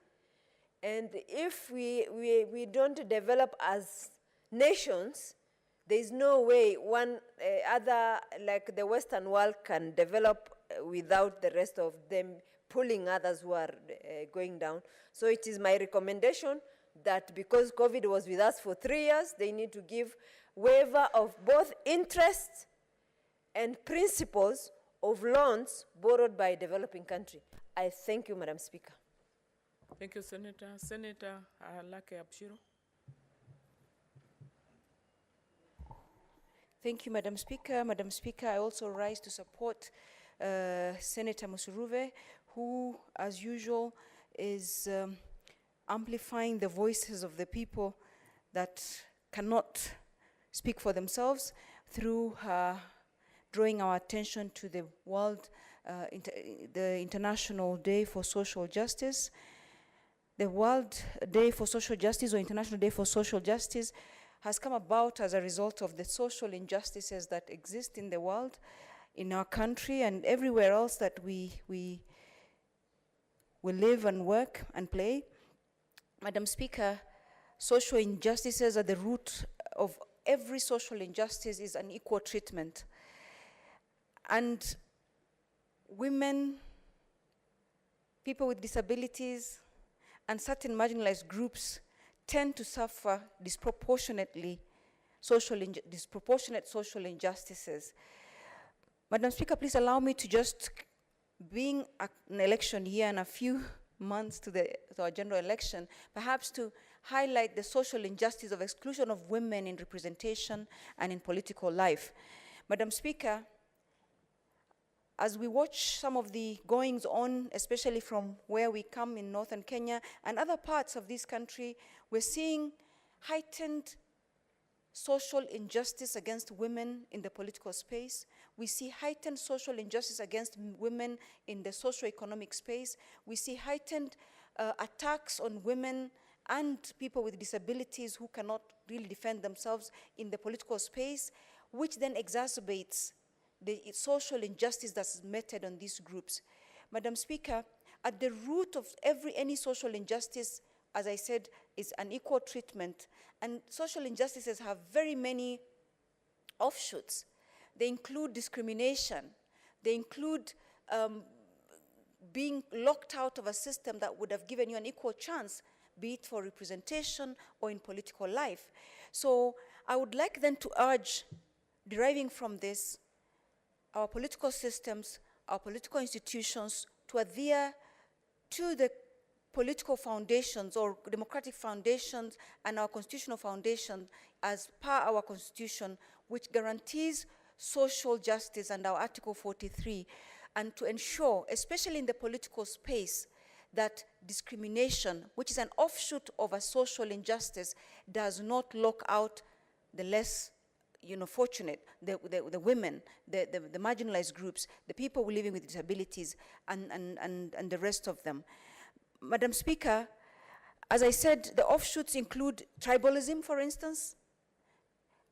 And if we don't develop as nations, there is no way one other, like the Western world, can develop without the rest of them pulling others who are going down. So it is my recommendation that because COVID was with us for 3 years, they need to give waiver of both interest and principles of loans borrowed by a developing country. I thank you, Madam Speaker. Thank you, Senator. Senator Lake Abshiro. Thank you, Madam Speaker. Madam Speaker, I also rise to support Senator Musuruve, who, as usual, is amplifying the voices of the people that cannot speak for themselves through drawing our attention to the the International Day for Social Justice. The World Day for Social Justice, or International Day for Social Justice, has come about as a result of the social injustices that exist in the world, in our country, and everywhere else that we live and work and play. Madam Speaker, social injustices are the root of every social injustice, is unequal treatment. And women, people with disabilities, and certain marginalized groups tend to suffer disproportionate social injustices. Madam Speaker, please allow me to just, being an election year and a few months to our general election, perhaps to highlight the social injustice of exclusion of women in representation and in political life. Madam Speaker, as we watch some of the goings on, especially from where we come in northern Kenya and other parts of this country, we're seeing heightened social injustice against women in the political space. We see heightened social injustice against women in the socio-economic space. We see heightened attacks on women and people with disabilities who cannot really defend themselves in the political space, which then exacerbates the social injustice that's meted on these groups. Madam Speaker, at the root of any social injustice, as I said, is unequal treatment. And social injustices have very many offshoots. They include discrimination. They include being locked out of a system that would have given you an equal chance, be it for representation or in political life. So I would like then to urge, deriving from this, our political systems, our political institutions to adhere to the political foundations or democratic foundations and our constitutional foundation as per our constitution, which guarantees social justice and our Article 43, and to ensure, especially in the political space, that discrimination, which is an offshoot of a social injustice, does not lock out the less fortunate, the women, the marginalized groups, the people living with disabilities, and the rest of them. Madam Speaker, as I said, the offshoots include tribalism, for instance,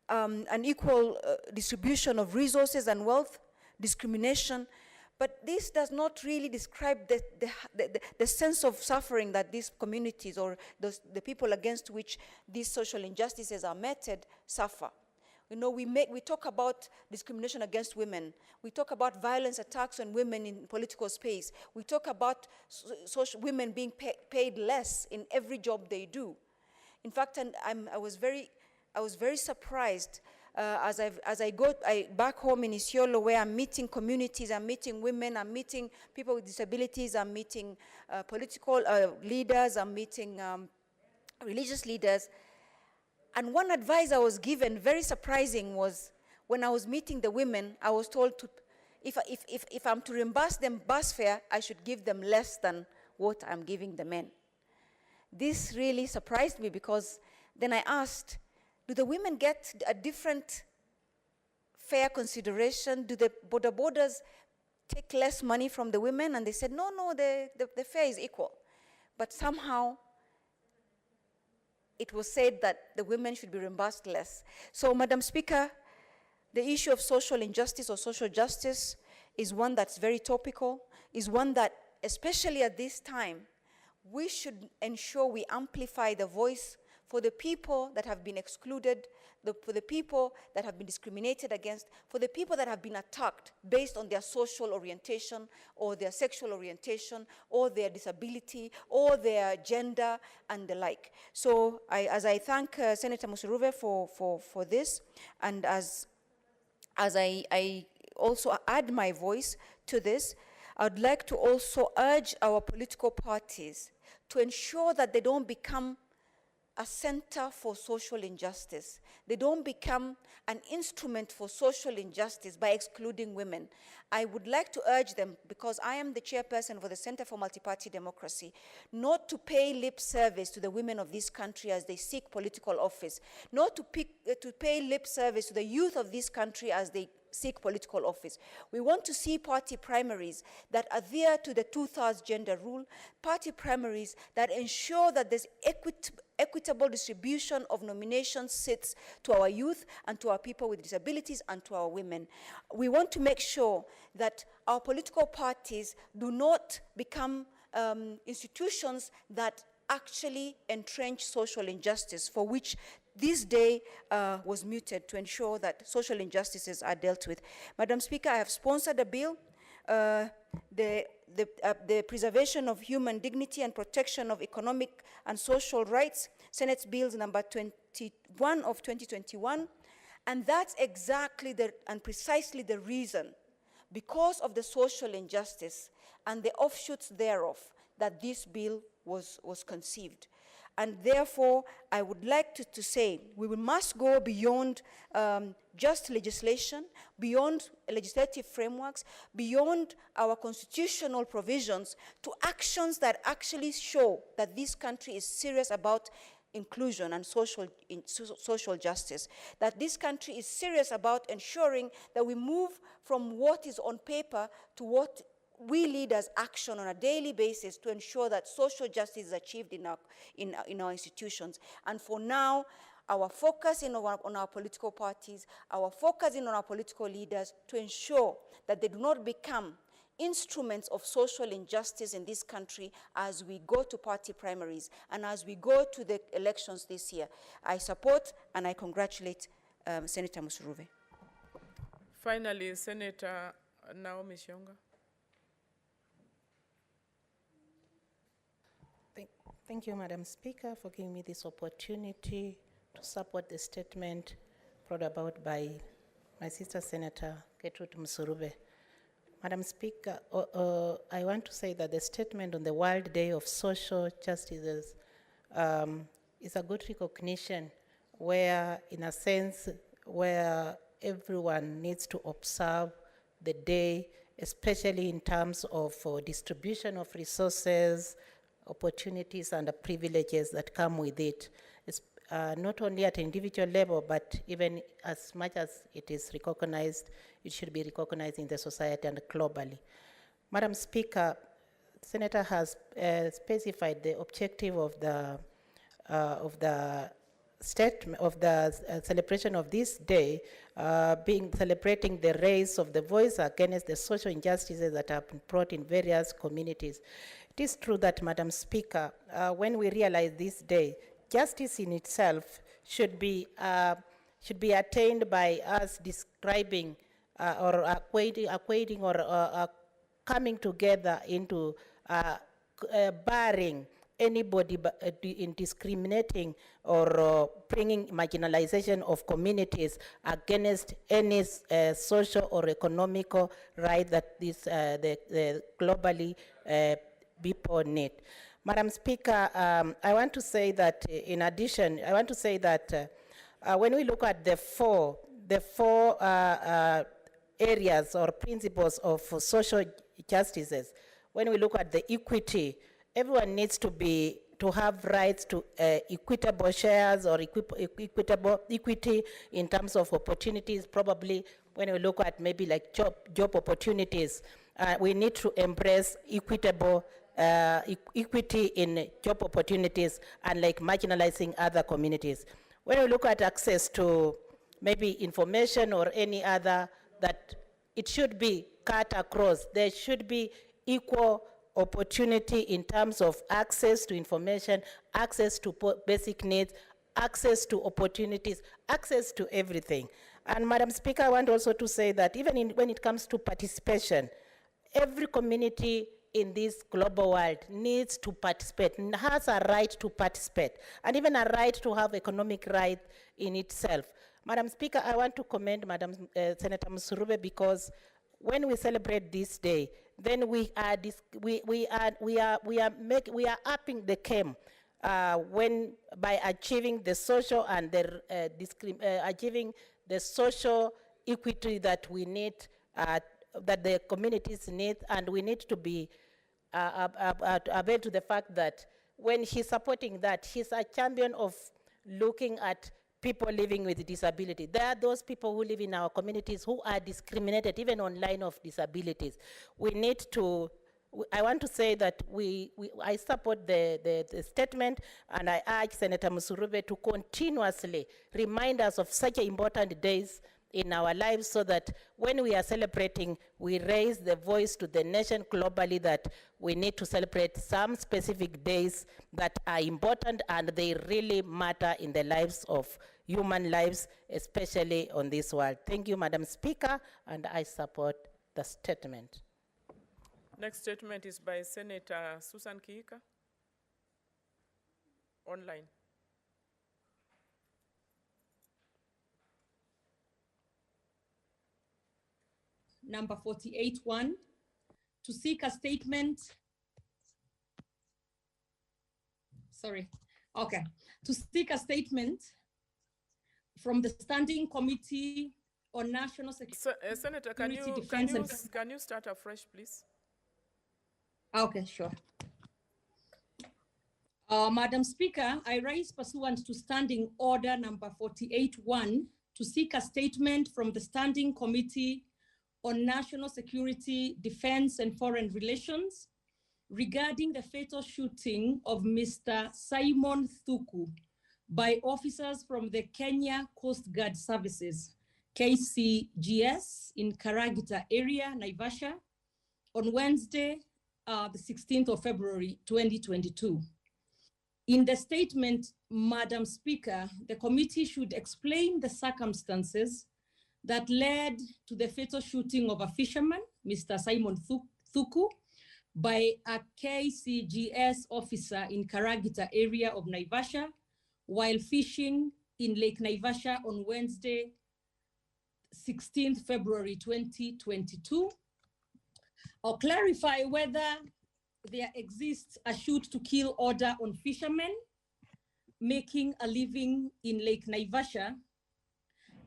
unequal distribution of resources and wealth, discrimination, but this does not really describe the sense of suffering that these communities or the people against which these social injustices are meted suffer. You know, we talk about discrimination against women. We talk about violence attacks on women in political space. We talk about women being paid less in every job they do. In fact, I was very surprised as I go back home in Isiolo, where I'm meeting communities, I'm meeting women, I'm meeting people with disabilities, I'm meeting political leaders, I'm meeting religious leaders. And one advice I was given, very surprising, was when I was meeting the women, I was told to, if I'm to reimburse them bus fare, I should give them less than what I'm giving the men. This really surprised me, because then I asked, do the women get a different fair consideration? Do the borders take less money from the women? And they said, no, the fare is equal. But somehow it was said that the women should be reimbursed less. So, Madam Speaker, the issue of social injustice or social justice is one that's very topical, is one that, especially at this time, we should ensure we amplify the voice for the people that have been excluded, for the people that have been discriminated against, for the people that have been attacked based on their social orientation or their sexual orientation or their disability or their gender and the like. So as I thank Senator Musuruve for this, and as I also add my voice to this, I'd like to also urge our political parties to ensure that they don't become a center for social injustice. They don't become an instrument for social injustice by excluding women. I would like to urge them, because I am the chairperson for the Center for Multi-Party Democracy, not to pay lip service to the women of this country as they seek political office, not to pay lip service to the youth of this country as they seek political office. We want to see party primaries that adhere to the 2/3 gender rule, party primaries that ensure that there's equitable distribution of nomination seats to our youth and to our people with disabilities and to our women. We want to make sure that our political parties do not become institutions that actually entrench social injustice, for which this day was muted, to ensure that social injustices are dealt with. Madam Speaker, I have sponsored a bill, the Preservation of Human Dignity and Protection of Economic and Social Rights, Senate Bills number 21 of 2021, and that's exactly and precisely the reason, because of the social injustice and the offshoots thereof, that this bill was conceived. And therefore, I would like to say we must go beyond just legislation, beyond legislative frameworks, beyond our constitutional provisions, to actions that actually show that this country is serious about inclusion and social justice, that this country is serious about ensuring that we move from what is on paper to what we leaders action on a daily basis to ensure that social justice is achieved in our institutions. And for now, our focus on our political parties, our focus on our political leaders, to ensure that they do not become instruments of social injustice in this country as we go to party primaries and as we go to the elections this year. I support and I congratulate Senator Musuruve. Finally, Senator Naomi Shonga. Thank you, Madam Speaker, for giving me this opportunity to support the statement brought about by my sister Senator Gertrude Musuruve. Madam Speaker, I want to say that the statement on the World Day of Social Justice is a good recognition where, in a sense, where everyone needs to observe the day, especially in terms of distribution of resources, opportunities and the privileges that come with it. It's not only at an individual level, but even as much as it is recognized, it should be recognized in the society and globally. Madam Speaker, the Senator has specified the objective of the celebration of this day, celebrating the raise of the voice against the social injustices that have been brought in various communities. It is true that, Madam Speaker, when we realize this day, justice in itself should be attained by us describing or equating or coming together into barring anybody in discriminating or bringing marginalization of communities against any social or economical right that the globally people need. Madam Speaker, I want to say that in addition, when we look at the four areas or principles of social justices, when we look at the equity, everyone needs to have rights to equitable shares or equity in terms of opportunities. Probably when we look at maybe like job opportunities, we need to embrace equitable equity in job opportunities and like marginalizing other communities. When we look at access to maybe information or any other, that it should be cut across. There should be equal opportunity in terms of access to information, access to basic needs, access to opportunities, access to everything. And Madam Speaker, I want also to say that even when it comes to participation, every community in this global world needs to participate, has a right to participate, and even a right to have economic right in itself. Madam Speaker, I want to commend Madam Senator Musurube, because when we celebrate this day, then we are upping the game by achieving the social and the achieving the social equity that we need, that the communities need, and we need to be aware to the fact that when he's supporting that, he's a champion of looking at people living with disability. There are those people who live in our communities who are discriminated, even on line of disabilities. We need to, I want to say that I support the statement, and I urge Senator Musurube to continuously remind us of such important days in our lives, so that when we are celebrating, we raise the voice to the nation globally that we need to celebrate some specific days that are important and they really matter in the lives of human lives, especially on this world. Thank you, Madam Speaker, and I support the statement. Next statement is by Senator Susan Kihika. Online. Number 48-1, to seek a statement. To seek a statement from the Standing Committee on National Security. Senator, can you start afresh, please? Okay, sure. Madam Speaker, I rise pursuant to Standing Order number 48-1 to seek a statement from the Standing Committee on National Security, Defense and Foreign Relations regarding the fatal shooting of Mr. Simon Thuku by officers from the Kenya Coast Guard Services, KCGS, in Karagita area, Naivasha, on Wednesday, the 16th of February, 2022. In the statement, Madam Speaker, the committee should explain the circumstances that led to the fatal shooting of a fisherman, Mr. Simon Thuku, by a KCGS officer in Karagita area of Naivasha while fishing in Lake Naivasha on Wednesday, 16th February 2022. Or clarify whether there exists a shoot to kill order on fishermen making a living in Lake Naivasha,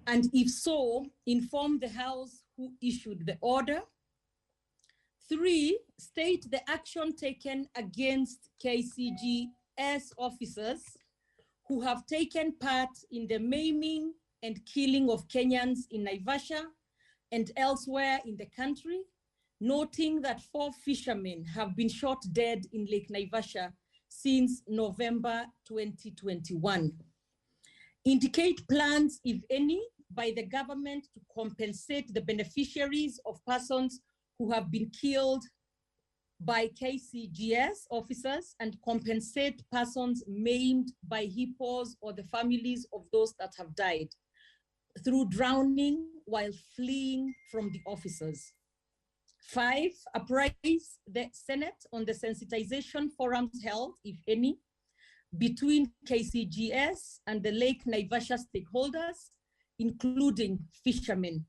and if so, inform the House who issued the order. 3, state the action taken against KCGS officers who have taken part in the maiming and killing of Kenyans in Naivasha and elsewhere in the country, noting that 4 fishermen have been shot dead in Lake Naivasha since November 2021. indicate plans, if any, by the government to compensate the beneficiaries of persons who have been killed by KCGS officers and compensate persons maimed by hippos or the families of those that have died through drowning while fleeing from the officers. 5, apprise the Senate on the sensitization forums held, if any, between KCGS and the Lake Naivasha stakeholders, including fishermen,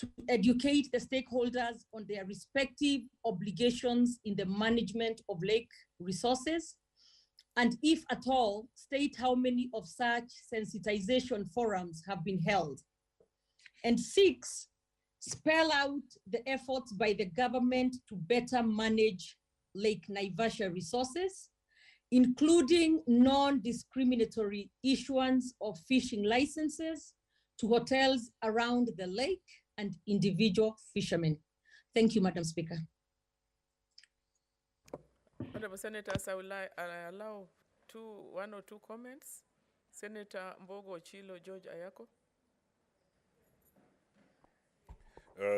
to educate the stakeholders on their respective obligations in the management of lake resources, and if at all, state how many of such sensitization forums have been held. And 6, spell out the efforts by the government to better manage Lake Naivasha resources, including non-discriminatory issuance of fishing licenses to hotels around the lake and individual fishermen. Thank you, Madam Speaker. Honorable Senators, I will allow one or two comments. Senator Mbogo Chilo George Ayako.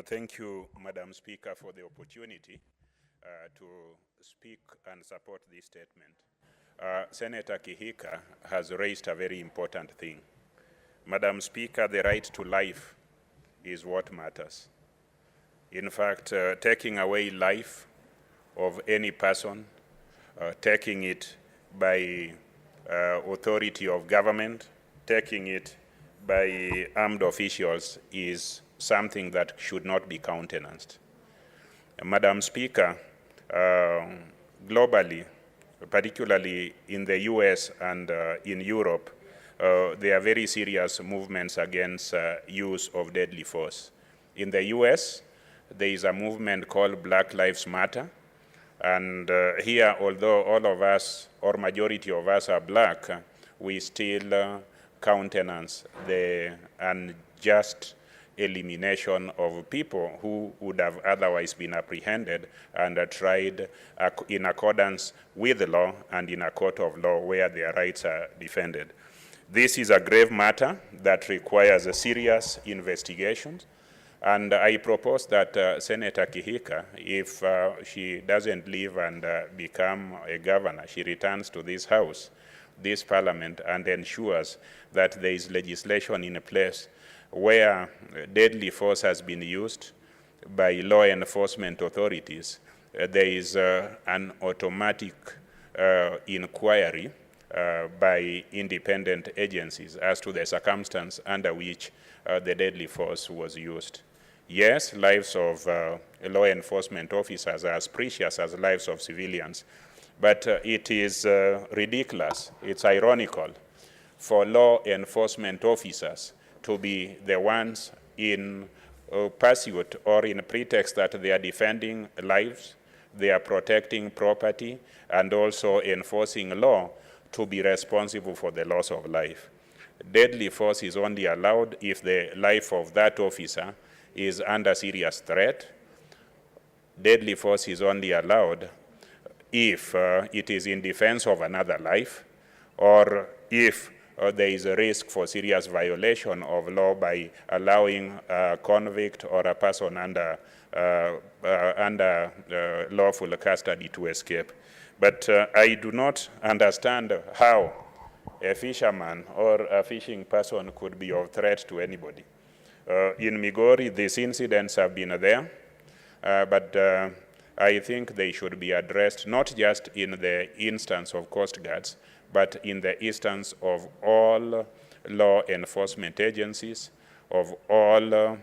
Thank you, Madam Speaker, for the opportunity to speak and support this statement. Senator Kihika has raised a very important thing. Madam Speaker, the right to life is what matters. In fact, taking away life of any person, taking it by authority of government, taking it by armed officials is something that should not be countenanced. Madam Speaker, globally, particularly in the US and in Europe, there are very serious movements against use of deadly force. In the US, there is a movement called Black Lives Matter. And here, although all of us, or majority of us are black, we still countenance the unjust elimination of people who would have otherwise been apprehended and tried in accordance with the law and in a court of law where their rights are defended. This is a grave matter that requires a serious investigation. And I propose that Senator Kihika, if she doesn't leave and become a governor, she returns to this House, this Parliament, and ensures that there is legislation in place where deadly force has been used by law enforcement authorities. There is an automatic inquiry by independent agencies as to the circumstance under which the deadly force was used. Yes, lives of law enforcement officers are as precious as lives of civilians, but it is ridiculous, it's ironical for law enforcement officers to be the ones in pursuit or in pretext that they are defending lives, they are protecting property, and also enforcing law to be responsible for the loss of life. Deadly force is only allowed if the life of that officer is under serious threat. Deadly force is only allowed if it is in defense of another life, or if there is a risk for serious violation of law by allowing a convict or a person under lawful custody to escape. But I do not understand how a fisherman or a fishing person could be of threat to anybody. In Migori, these incidents have been there, but I think they should be addressed not just in the instance of Coast Guards, but in the instance of all law enforcement agencies, of all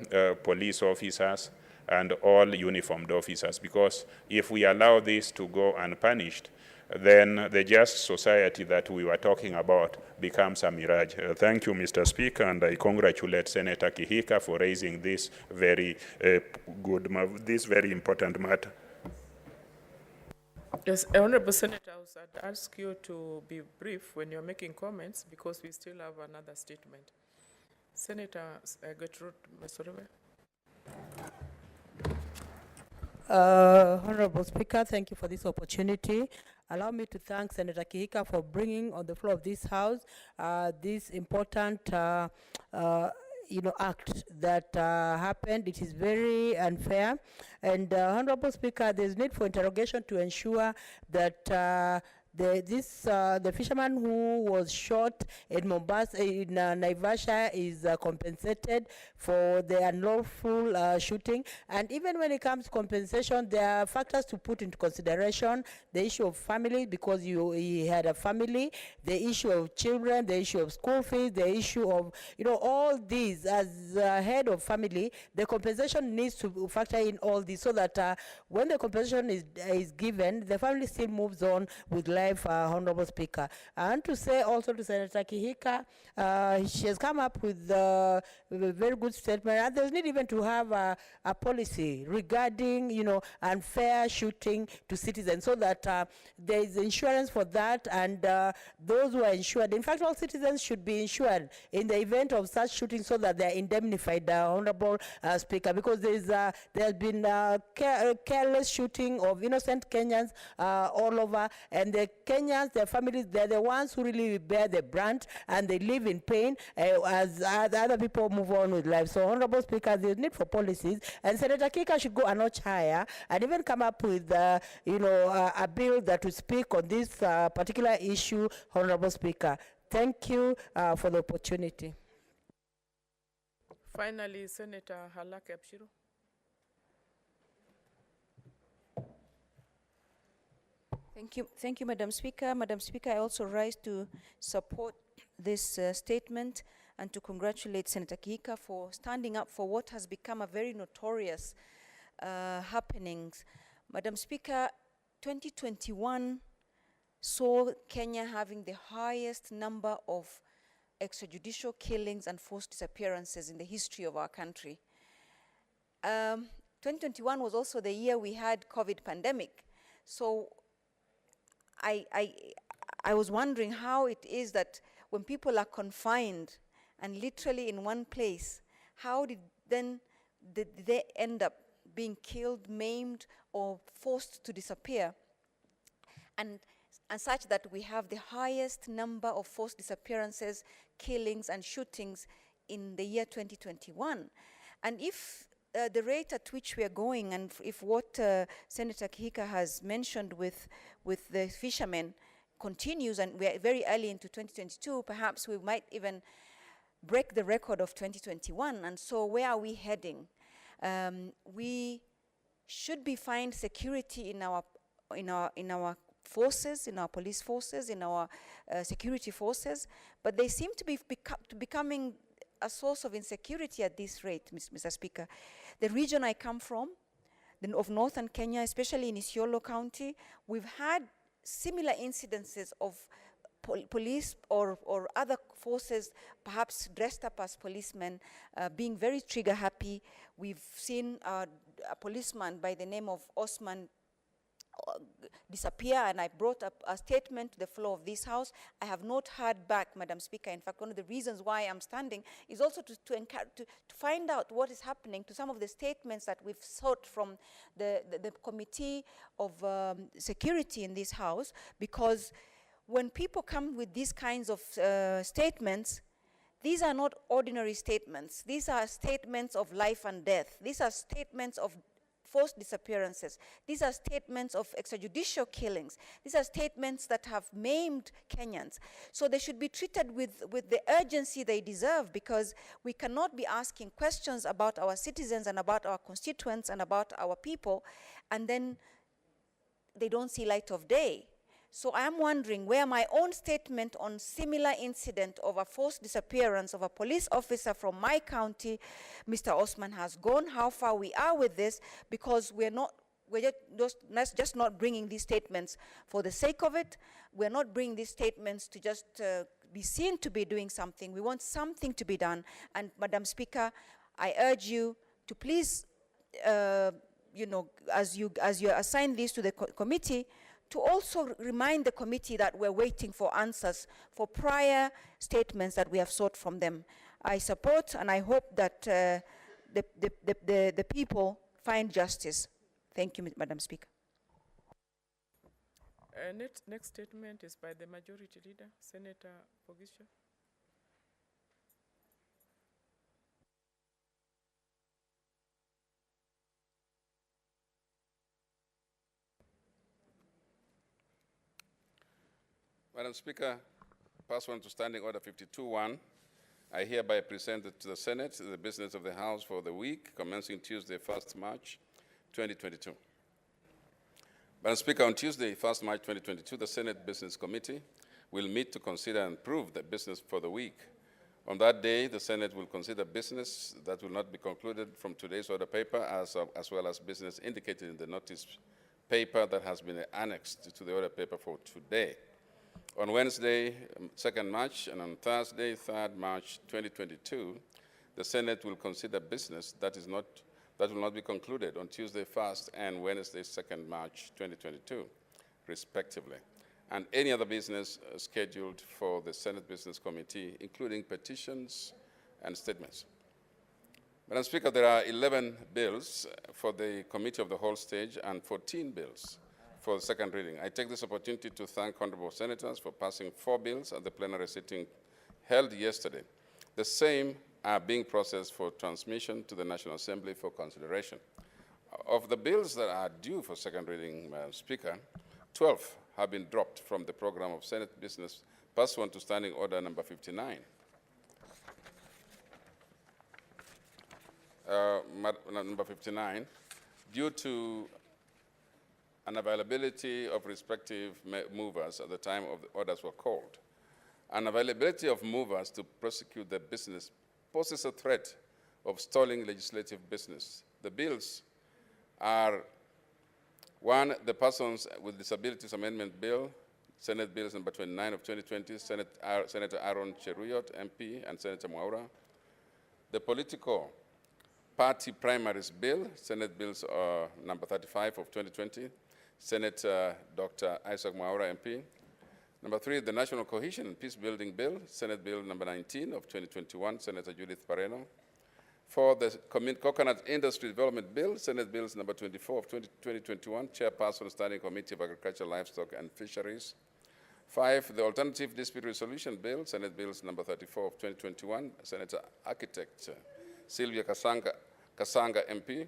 police officers, and all uniformed officers. Because if we allow this to go unpunished, then the just society that we were talking about becomes a mirage. Thank you, Mr. Speaker, and I congratulate Senator Kihika for raising this very very important matter. Yes, Honorable Senator, I'd ask you to be brief when you're making comments because we still have another statement. Senator Gertrude Mesorebe. Honorable Speaker, thank you for this opportunity. allow me to thank Senator Kihika for bringing on the floor of this House this important act that happened. It is very unfair. And Honorable Speaker, there's need for interrogation to ensure that the fisherman who was shot in Mombasa, in Naivasha, is compensated for the unlawful shooting. And even when it comes to compensation, there are factors to put into consideration: the issue of family, because he had a family, the issue of children, the issue of school fees, the issue of all these. As head of family, the compensation needs to factor in all these, so that when the compensation is given, the family still moves on with life. Honorable Speaker. I want to say also to Senator Kihika, she has come up with a very good statement, and there's need even to have a policy regarding, unfair shooting to citizens, so that there is insurance for that, and those who are insured. In fact, all citizens should be insured in the event of such shooting, so that they are indemnified, Honorable Speaker, because there has been careless shooting of innocent Kenyans all over, and the Kenyans, their families, they're the ones who really bear the brunt, and they live in pain as other people move on with life. So, Honorable Speaker, there's need for policies, and Senator Kika should go a notch higher and even come up with, a bill that will speak on this particular issue, Honorable Speaker. Thank you for the opportunity. Finally, Senator Halake Abshiro. Thank you, Madam Speaker. Madam Speaker, I also rise to support this statement and to congratulate Senator Kihika for standing up for what has become a very notorious happenings. Madam Speaker, 2021 saw Kenya having the highest number of extrajudicial killings and forced disappearances in the history of our country. 2021 was also the year we had COVID pandemic. So I was wondering how it is that when people are confined and literally in one place, how did they end up being killed, maimed, or forced to disappear? And such that we have the highest number of forced disappearances, killings, and shootings in the year 2021. And if the rate at which we are going, and if what Senator Kihika has mentioned with the fishermen continues, and we are very early into 2022, perhaps we might even break the record of 2021. And so where are we heading? We should be find security in our forces, in our police forces, in our security forces, but they seem to be becoming a source of insecurity at this rate, Mr. Speaker. The region I come from, of northern Kenya, especially in Isiolo County, we've had similar incidences of police or other forces, perhaps dressed up as policemen, being very trigger happy. We've seen a policeman by the name of Osman disappear, and I brought up a statement to the floor of this House. I have not heard back, Madam Speaker. In fact, one of the reasons why I'm standing is also to find out what is happening to some of the statements that we've sought from the Committee of Security in this House, because when people come with these kinds of statements, these are not ordinary statements. These are statements of life and death. These are statements of forced disappearances. These are statements of extrajudicial killings. These are statements that have maimed Kenyans. So they should be treated with the urgency they deserve, because we cannot be asking questions about our citizens and about our constituents and about our people, and then they don't see light of day. So I am wondering where my own statement on similar incident of a forced disappearance of a police officer from my county, Mr. Osman, has gone, how far we are with this, because we're just not bringing these statements for the sake of it. We're not bringing these statements to just be seen to be doing something. We want something to be done. And Madam Speaker, I urge you to please, as you assign this to the committee, to also remind the committee that we're waiting for answers for prior statements that we have sought from them. I support and I hope that the people find justice. Thank you, Madam Speaker. Next statement is by the Majority Leader, Senator Pogisha. Madam Speaker, pursuant to Standing Order 52-1, I hereby present to the Senate the business of the House for the week commencing Tuesday, 1st March 2022. Madam Speaker, on Tuesday, 1st March 2022, the Senate Business Committee will meet to consider and approve the business for the week. On that day, the Senate will consider business that will not be concluded from today's order paper, as well as business indicated in the notice paper that has been annexed to the order paper for today. On Wednesday, 2nd March, and on Thursday, 3rd March 2022, the Senate will consider business that will not be concluded on Tuesday 1st and Wednesday 2nd March 2022, respectively, and any other business scheduled for the Senate Business Committee, including petitions and statements. Madam Speaker, there are 11 bills for the Committee of the Whole stage and 14 bills for the second reading. I take this opportunity to thank honorable senators for passing 4 bills at the plenary sitting held yesterday. The same are being processed for transmission to the National Assembly for consideration. Of the bills that are due for second reading, Madam Speaker, 12 have been dropped from the program of Senate business pursuant to Standing Order number 59. Number 59, due to unavailability of respective movers at the time of the orders were called. Unavailability of movers to prosecute the business poses a threat of stalling legislative business. The bills are 1, the Persons with Disabilities Amendment Bill, Senate Bills number 29 of 2020, Senator Aaron Cheruyot, MP, and Senator Mwaura. The Political Party Primaries Bill, Senate Bills number 35 of 2020, Senator Dr. Isaac Mwaura, MP. Number 3, the National Cohesion and Peace Building Bill, Senate Bill number 19 of 2021, Senator Judith Pareno. 4, the Coconut Industry Development Bill, Senate Bills number 24 of 2021, Chairperson, Standing Committee of Agriculture, Livestock, and Fisheries. 5, the Alternative Dispute Resolution Bill, Senate Bills number 34 of 2021, Senator Architect Sylvia Kasanga, MP.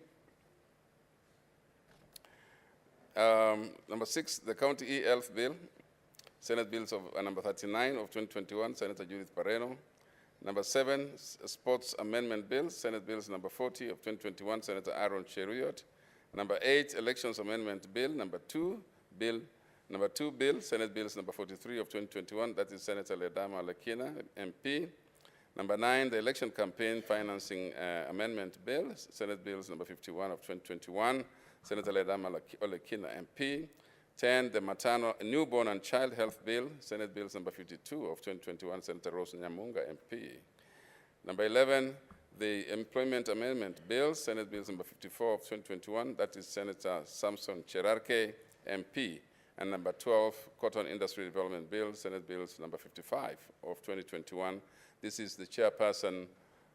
Number 6, the County E-Health Bill, Senate Bills of number 39 of 2021, Senator Judith Pareno. Number 7, Sports Amendment Bill, Senate Bills number 40 of 2021, Senator Aaron Cheruyot. Number 8, Elections Amendment Bill, number 2 bill, Senate Bills number 43 of 2021, that is Senator Ledama Lekina, MP. Number 9, the Election Campaign Financing Amendment Bill, Senate Bills number 51 of 2021, Senator Ledama Lekina, MP. 10, the Maternal, Newborn and Child Health Bill, Senate Bills number 52 of 2021, Senator Rose Nyamunga, MP. Number 11, the Employment Amendment Bill, Senate Bills number 54 of 2021, that is Senator Samson Cherarke, MP. And number 12, Cotton Industry Development Bill, Senate Bills number 55 of 2021. This is the chairperson,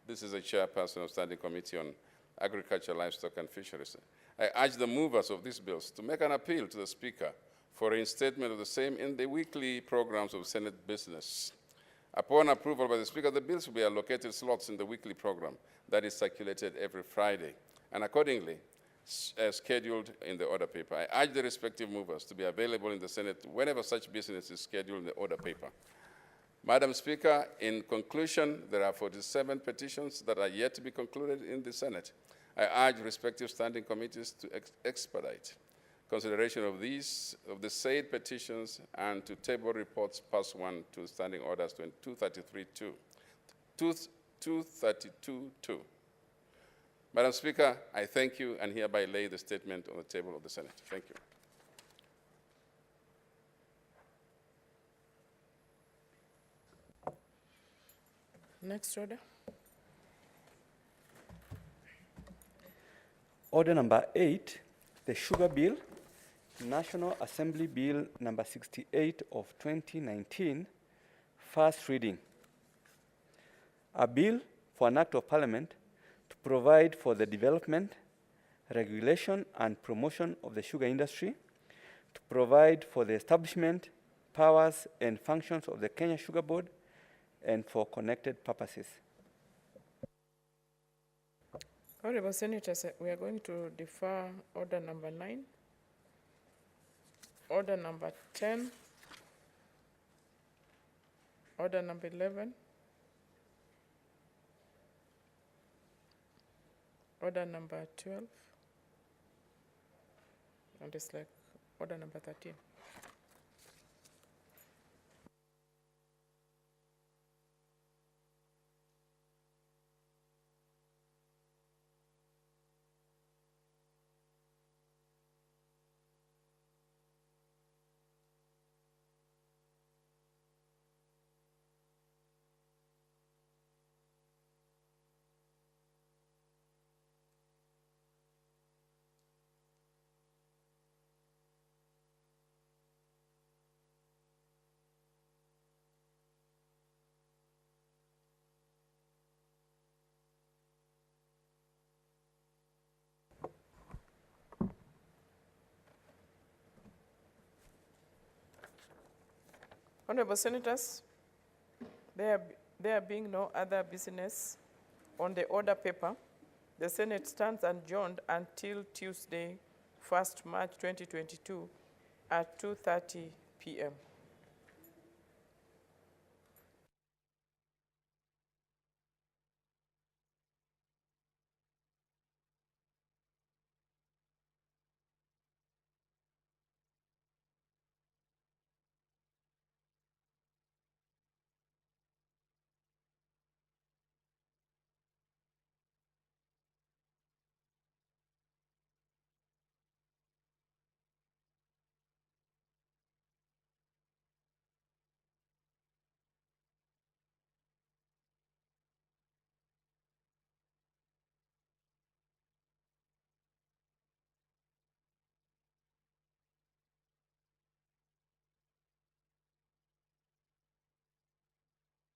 of Standing Committee on Agriculture, Livestock, and Fisheries. I urge the movers of these bills to make an appeal to the Speaker for reinstatement of the same in the weekly programs of Senate business. Upon approval by the Speaker, the bills will be allocated slots in the weekly program that is circulated every Friday, and accordingly scheduled in the order paper. I urge the respective movers to be available in the Senate whenever such business is scheduled in the order paper. Madam Speaker, in conclusion, there are 47 petitions that are yet to be concluded in the Senate. I urge respective standing committees to expedite consideration of the said petitions and to table reports past 1 to Standing Orders 232-2. Madam Speaker, I thank you and hereby lay the statement on the table of the Senate. Thank you. Next order. Order number 8, the Sugar Bill, National Assembly Bill number 68 of 2019, first reading. A bill for an act of Parliament to provide for the development, regulation, and promotion of the sugar industry, to provide for the establishment, powers, and functions of the Kenya Sugar Board and for connected purposes. Honorable Senators, we are going to defer order number 9, order number 10, order number 11, order number 12, and it's like order number 13. Honorable Senators, there being no other business on the order paper, the Senate stands adjourned until Tuesday, 1st March 2022 at 2:30 p.m.